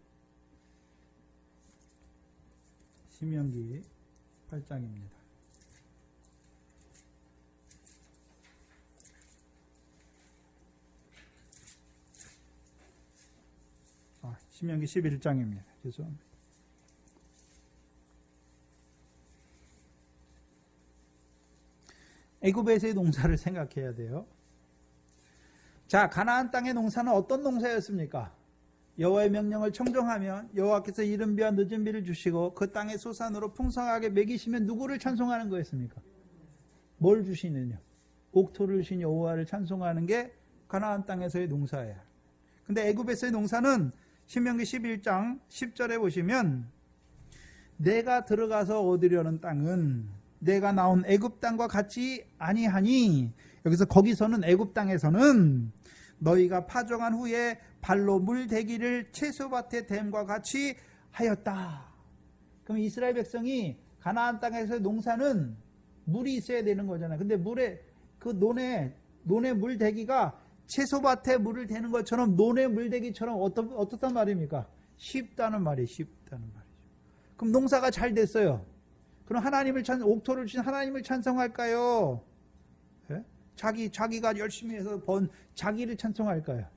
신명기 8장입니다. 신명기 11장입니다. 죄송합니다. 애굽에서의 농사를 생각해야 돼요. 자, 가나안 땅의 농사는 어떤 농사였습니까? 여호와의 명령을 청종하면 여호와께서 이른 비와 늦은 비를 주시고 그 땅의 소산으로 풍성하게 먹이시면 누구를 찬송하는 거였습니까? 뭘 주시느냐? 옥토를 주신 여호와를 찬송하는 게 가나안 땅에서의 농사예요. 근데 애굽에서의 농사는 신명기 11장 10절에 보시면 내가 들어가서 얻으려는 땅은 내가 나온 애굽 땅과 같이 아니하니, 여기서 거기서는 애굽 땅에서는 너희가 파종한 후에 발로 물 대기를 채소밭의 댐과 같이 하였다. 그럼 이스라엘 백성이 가나안 땅에서의 농사는 물이 있어야 되는 거잖아요. 근데 물에 그 논에 물 대기가 채소밭에 물을 대는 것처럼 논에 물 대기처럼 어떻단 말입니까? 쉽다는 말이에요. 쉽다는 말이죠. 그럼 농사가 잘 됐어요. 그럼 옥토를 주신 하나님을 찬송할까요? 네? 자기가 열심히 해서 번 자기를 찬송할까요?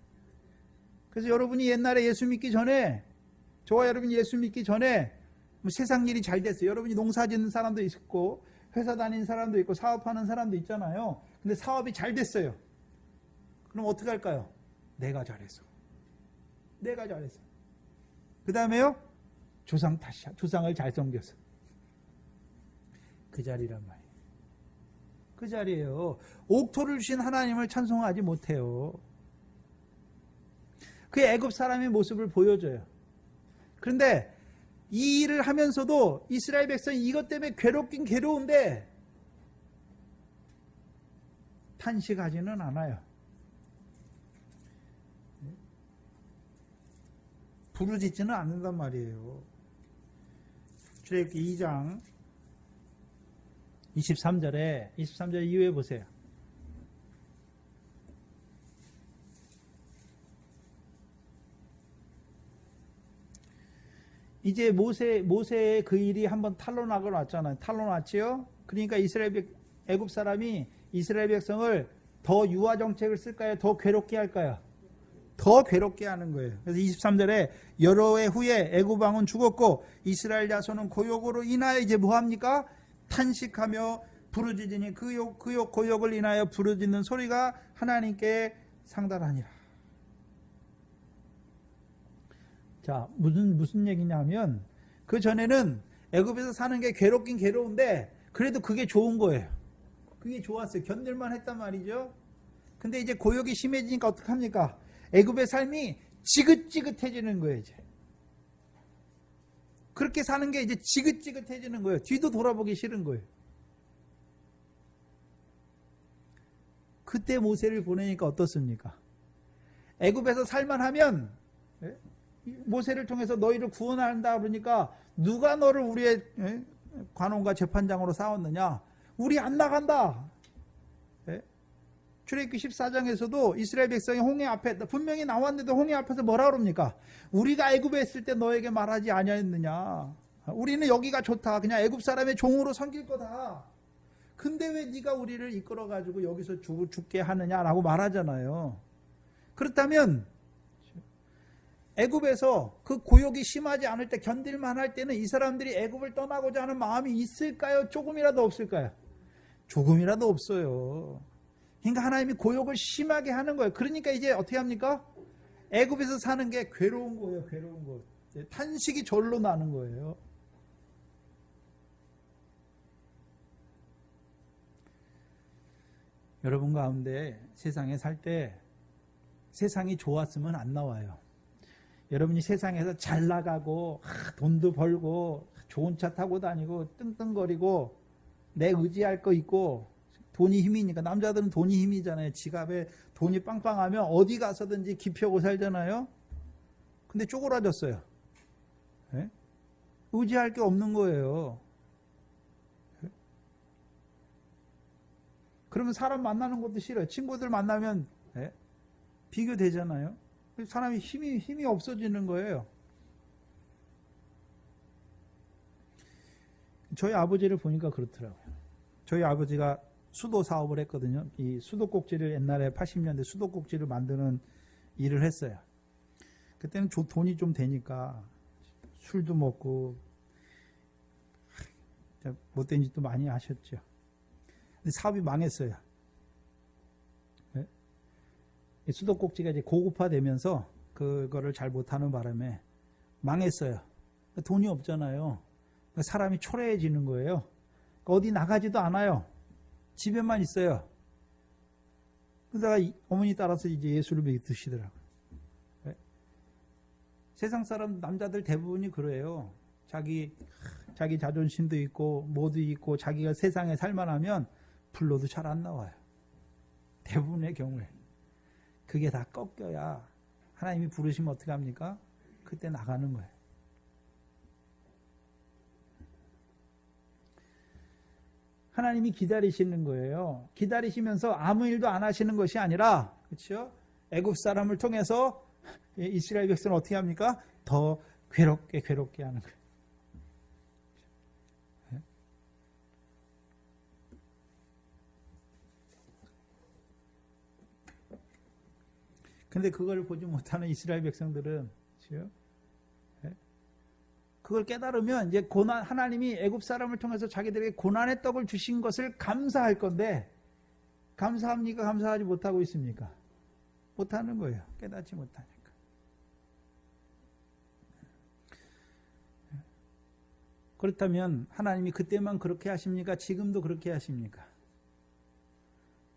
그래서 여러분이 옛날에 예수 믿기 전에, 저와 여러분이 예수 믿기 전에 뭐 세상 일이 잘 됐어요. 여러분이 농사 짓는 사람도 있고 회사 다니는 사람도 있고 사업하는 사람도 있잖아요. 근데 사업이 잘 됐어요. 그럼 어떻게 할까요? 내가 잘했어. 그 다음에요? 조상 탓이야. 조상을 잘 섬겼어. 그 자리란 말이에요. 그 자리예요. 옥토를 주신 하나님을 찬송하지 못해요. 그 애굽 사람의 모습을 보여줘요. 그런데 이 일을 하면서도 이스라엘 백성이 이것 때문에 괴롭긴 괴로운데 탄식하지는 않아요. 부르짖지는 않는단 말이에요. 출애굽기 2장 23절 이후에 보세요. 이제 모세의 그 일이 한번 탄로나고 났잖아요. 탄로났지요? 그러니까 애굽 사람이 이스라엘 백성을 더 유화 정책을 쓸까요? 더 괴롭게 할까요? 더 괴롭게 하는 거예요. 그래서 23절에 여러 해 후에 애굽 왕은 죽었고 이스라엘 자손은 고욕으로 인하여 이제 뭐 합니까? 탄식하며 부르짖으니 그 고욕을 인하여 부르짖는 소리가 하나님께 상달하니라. 자, 무슨 얘기냐면 그 전에는 애굽에서 사는 게 괴롭긴 괴로운데 그래도 그게 좋은 거예요. 그게 좋았어요. 견딜만 했단 말이죠. 근데 이제 고욕이 심해지니까 어떡합니까? 애굽의 삶이 지긋지긋해지는 거예요, 이제. 그렇게 사는 게 이제 지긋지긋해지는 거예요. 뒤도 돌아보기 싫은 거예요. 그때 모세를 보내니까 어떻습니까? 애굽에서 살만하면 모세를 통해서 너희를 구원한다 그러니까 누가 너를 우리의 관원과 재판장으로 쌓았느냐? 우리 안 나간다. 출애굽기 14장에서도 이스라엘 백성이 홍해 앞에 분명히 나왔는데도 홍해 앞에서 뭐라 그럽니까? 우리가 애굽에 있을 때 너에게 말하지 아니하였느냐? 우리는 여기가 좋다. 그냥 애굽 사람의 종으로 섬길 거다. 근데 왜 네가 우리를 이끌어 가지고 여기서 죽게 하느냐라고 말하잖아요. 그렇다면 애굽에서 그 고욕이 심하지 않을 때 견딜만 할 때는 이 사람들이 애굽을 떠나고자 하는 마음이 있을까요? 조금이라도 없을까요? 조금이라도 없어요. 그러니까 하나님이 고욕을 심하게 하는 거예요. 그러니까 이제 어떻게 합니까? 애굽에서 사는 게 괴로운 거예요. 괴로운 거. 탄식이 절로 나는 거예요. 여러분 가운데 세상에 살 때 세상이 좋았으면 안 나와요. 여러분이 세상에서 잘 나가고 돈도 벌고 좋은 차 타고 다니고 끙끙거리고 내 의지할 거 있고 돈이 힘이니까 남자들은 돈이 힘이잖아요. 지갑에 돈이 빵빵하면 어디 가서든지 기피하고 살잖아요. 근데 쪼그라졌어요. 네? 의지할 게 없는 거예요. 네? 그러면 사람 만나는 것도 싫어요. 친구들 만나면 네? 비교되잖아요. 사람이 힘이 없어지는 거예요. 저희 아버지를 보니까 그렇더라고요. 저희 아버지가 수도 사업을 했거든요. 이 수도꼭지를 옛날에 80년대 수도꼭지를 만드는 일을 했어요. 그때는 돈이 좀 되니까 술도 먹고 못된 짓도 많이 하셨죠. 근데 사업이 망했어요. 네? 수도꼭지가 이제 고급화되면서 그거를 잘 못하는 바람에 망했어요. 돈이 없잖아요. 사람이 초라해지는 거예요. 어디 나가지도 않아요. 집에만 있어요. 그러다가 어머니 따라서 이제 예수를 믿으시더라고요. 네? 세상 사람 남자들 대부분이 그래요. 자기 자존심도 있고 뭐도 있고 자기가 세상에 살만하면 불러도 잘 안 나와요. 대부분의 경우에. 그게 다 꺾여야 하나님이 부르시면 어떻게 합니까? 그때 나가는 거예요. 하나님이 기다리시는 거예요. 기다리시면서 아무 일도 안 하시는 것이 아니라, 그렇죠? 애굽 사람을 통해서 이스라엘 백성을 어떻게 합니까? 더 괴롭게 하는 거예요. 근데 그걸 보지 못하는 이스라엘 백성들은, 그렇죠? 그걸 깨달으면 이제 하나님이 애굽 사람을 통해서 자기들에게 고난의 떡을 주신 것을 감사할 건데, 감사합니까? 감사하지 못하고 있습니까? 못하는 거예요. 깨닫지 못하니까. 그렇다면 하나님이 그때만 그렇게 하십니까? 지금도 그렇게 하십니까?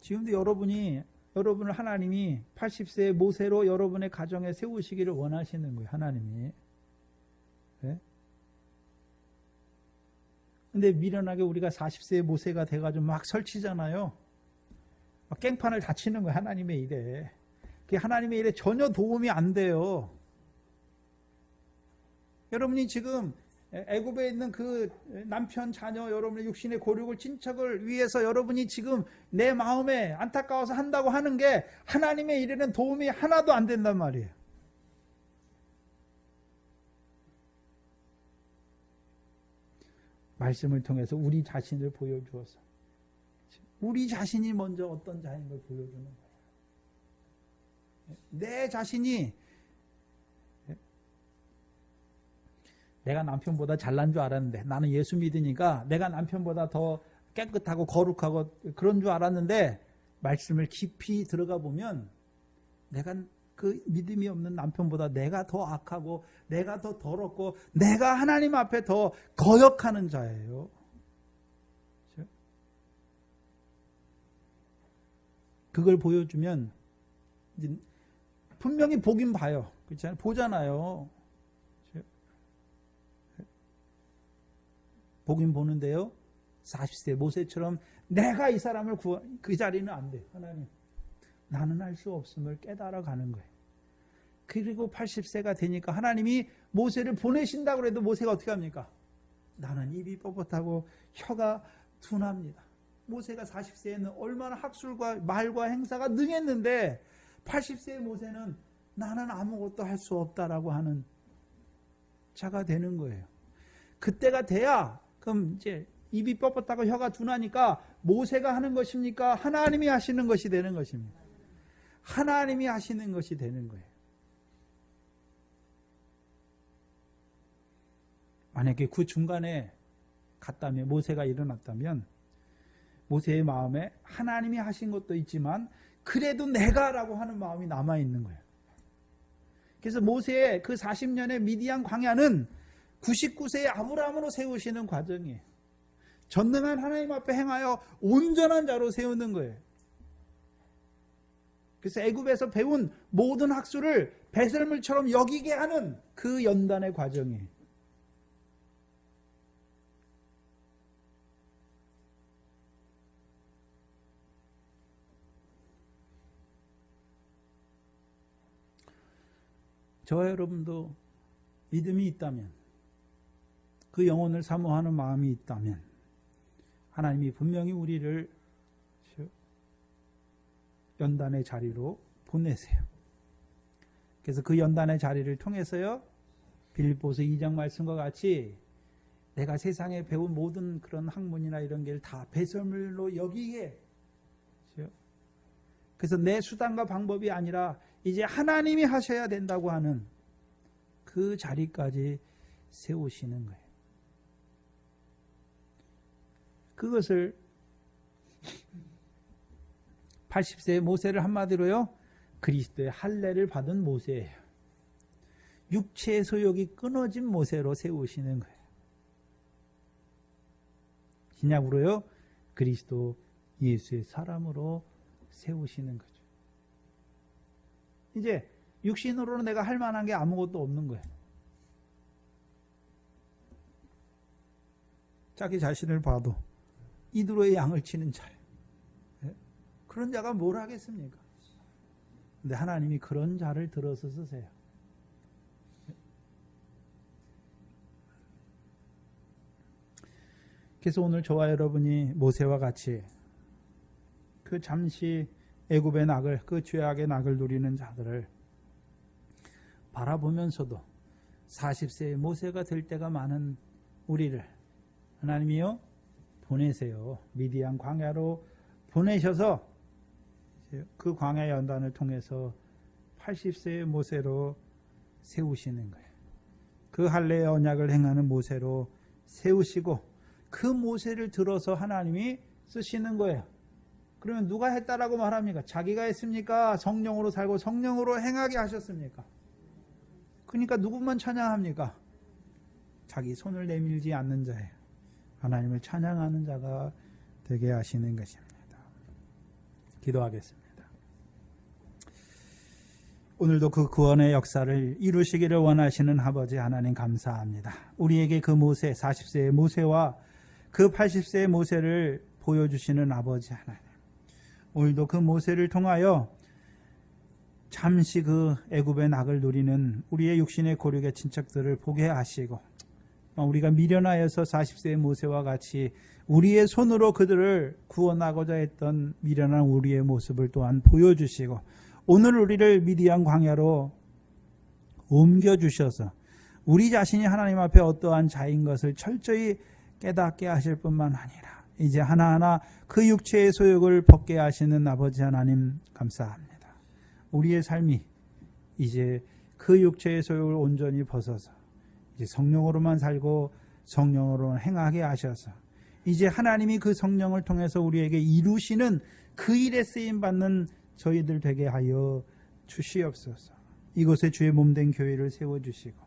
지금도 여러분을 하나님이 80세의 모세로 여러분의 가정에 세우시기를 원하시는 거예요. 하나님이. 네? 근데 미련하게 우리가 40세의 모세가 돼가지고 막 설치잖아요. 막 깽판을 다 치는 거예요. 하나님의 일에. 그게 하나님의 일에 전혀 도움이 안 돼요. 여러분이 지금 애굽에 있는 그 남편, 자녀, 여러분의 육신의 고륙을 친척을 위해서 여러분이 지금 내 마음에 안타까워서 한다고 하는 게 하나님의 일에는 도움이 하나도 안 된단 말이에요. 말씀을 통해서 우리 자신을 보여주어서 우리 자신이 먼저 어떤 자인 걸 보여주는 거예요. 내 자신이 내가 남편보다 잘난 줄 알았는데, 나는 예수 믿으니까 내가 남편보다 더 깨끗하고 거룩하고 그런 줄 알았는데, 말씀을 깊이 들어가 보면 내가 그 믿음이 없는 남편보다 내가 더 악하고 내가 더 더럽고 내가 하나님 앞에 더 거역하는 자예요. 그렇죠? 그걸 보여주면 이제 분명히 보긴 봐요. 그렇잖아요. 보잖아요. 그렇죠? 보긴 보는데요. 40세 모세처럼 내가 이 사람을 그 자리는 안 돼. 하나님, 나는 할 수 없음을 깨달아 가는 거예요. 그리고 80세가 되니까 하나님이 모세를 보내신다고 해도 모세가 어떻게 합니까? 나는 입이 뻣뻣하고 혀가 둔합니다. 모세가 40세에는 얼마나 학술과 말과 행사가 능했는데 80세의 모세는 나는 아무것도 할 수 없다라고 하는 자가 되는 거예요. 그때가 돼야 그럼 이제 입이 뻣뻣하고 혀가 둔하니까 모세가 하는 것입니까? 하나님이 하시는 것이 되는 것입니다. 하나님이 하시는 것이 되는 거예요. 만약에 그 중간에 갔다면, 모세가 일어났다면 모세의 마음에 하나님이 하신 것도 있지만 그래도 내가라고 하는 마음이 남아있는 거예요. 그래서 모세의 그 40년의 미디안 광야는 99세의 아브라함으로 세우시는 과정이에요. 전능한 하나님 앞에 행하여 온전한 자로 세우는 거예요. 그래서 애굽에서 배운 모든 학술을 배설물처럼 여기게 하는 그 연단의 과정이에요. 저와 여러분도 믿음이 있다면, 그 영혼을 사모하는 마음이 있다면 하나님이 분명히 우리를 연단의 자리로 보내세요. 그래서 그 연단의 자리를 통해서요, 빌립보서 2장 말씀과 같이 내가 세상에 배운 모든 그런 학문이나 이런 게 다 배설물로 여기게, 그래서 내 수단과 방법이 아니라 이제 하나님이 하셔야 된다고 하는 그 자리까지 세우시는 거예요. 그것을 80세의 모세를 한마디로요, 그리스도의 할례를 받은 모세예요. 육체의 소욕이 끊어진 모세로 세우시는 거예요. 신약으로요, 그리스도 예수의 사람으로 세우시는 거죠. 이제 육신으로는 내가 할 만한 게 아무것도 없는 거예요. 자기 자신을 봐도 이두로의 양을 치는 자예요. 그런 자가 뭘 하겠습니까? 근데 하나님이 그런 자를 들어서 쓰세요. 그래서 오늘 저와 여러분이 모세와 같이 그 잠시 애굽의 낙을, 그 죄악의 낙을 누리는 자들을 바라보면서도 40세의 모세가 될 때가 많은 우리를 하나님이요 보내세요. 미디안 광야로 보내셔서 그 광야 연단을 통해서 80세의 모세로 세우시는 거예요. 그 할례의 언약을 행하는 모세로 세우시고 그 모세를 들어서 하나님이 쓰시는 거예요. 그러면 누가 했다라고 말합니까? 자기가 했습니까? 성령으로 살고 성령으로 행하게 하셨습니까? 그러니까 누구만 찬양합니까? 자기 손을 내밀지 않는 자예요. 하나님을 찬양하는 자가 되게 하시는 것입니다. 기도하겠습니다. 오늘도 그 구원의 역사를 이루시기를 원하시는 아버지 하나님 감사합니다. 우리에게 그 모세, 40세의 모세와 그 80세의 모세를 보여주시는 아버지 하나님. 오늘도 그 모세를 통하여 잠시 그 애굽의 낙을 누리는 우리의 육신의 고륙의 친척들을 보게 하시고, 우리가 미련하여서 40세의 모세와 같이 우리의 손으로 그들을 구원하고자 했던 미련한 우리의 모습을 또한 보여주시고, 오늘 우리를 미디안 광야로 옮겨주셔서 우리 자신이 하나님 앞에 어떠한 자인 것을 철저히 깨닫게 하실 뿐만 아니라 이제 하나하나 그 육체의 소욕을 벗게 하시는 아버지 하나님 감사합니다. 우리의 삶이 이제 그 육체의 소욕을 온전히 벗어서 이제 성령으로만 살고 성령으로만 행하게 하셔서 이제 하나님이 그 성령을 통해서 우리에게 이루시는 그 일에 쓰임받는 저희들 되게 하여 주시옵소서. 이곳에 주의 몸된 교회를 세워주시고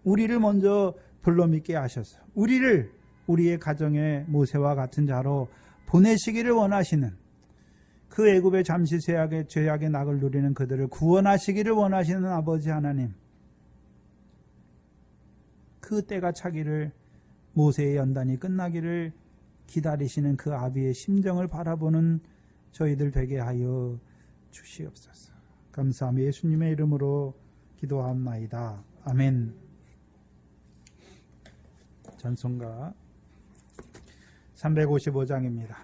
우리를 먼저 불러 믿게 하셔서 우리를 우리의 가정의 모세와 같은 자로 보내시기를 원하시는 그 애굽의 잠시 죄악의 낙을 누리는 그들을 구원하시기를 원하시는 아버지 하나님, 그 때가 차기를 모세의 연단이 끝나기를 기다리시는 그 아비의 심정을 바라보는 저희들 되게 하여 주시옵소서. 감사하며 예수님의 이름으로 기도하옵나이다. 아멘. 찬송가 355장입니다.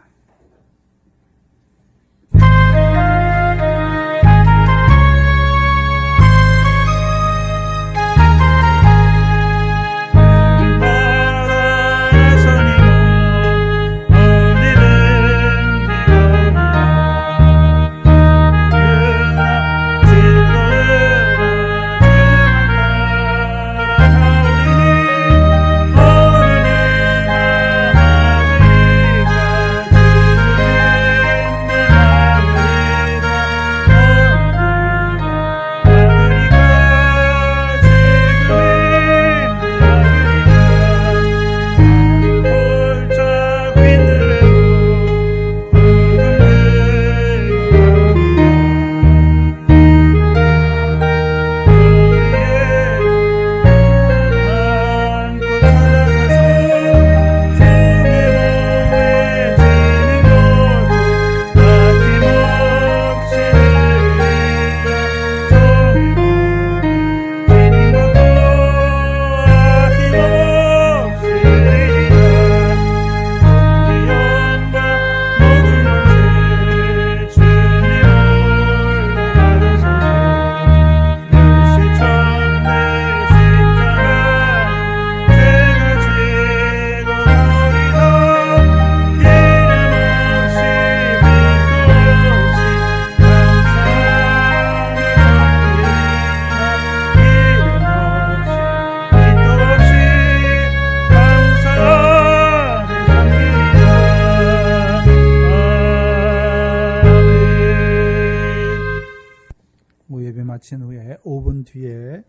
마친 후에 5분 뒤에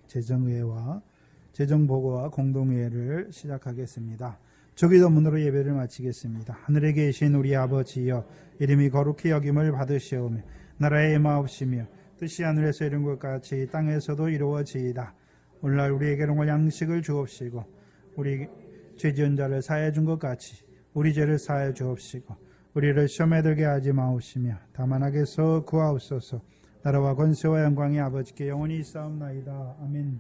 재정의회와 재정보고와 공동회의를 시작하겠습니다. 조기도문으로 예배를 마치겠습니다. 하늘에 계신 우리 아버지여, 이름이 거룩히 여김을 받으시오며 나라의 임하옵시며 뜻이 하늘에서 이룬 것 같이 땅에서도 이루어지이다. 오늘날 우리에게 일용할 양식을 주옵시고 우리 죄지은 자를 사하여 준 것 같이 우리 죄를 사하여 주옵시고 우리를 시험에 들게 하지 마옵시며 다만 악에서 구하옵소서. 나라와 권세와 영광이 아버지께 영원히 있사옵나이다. 아멘.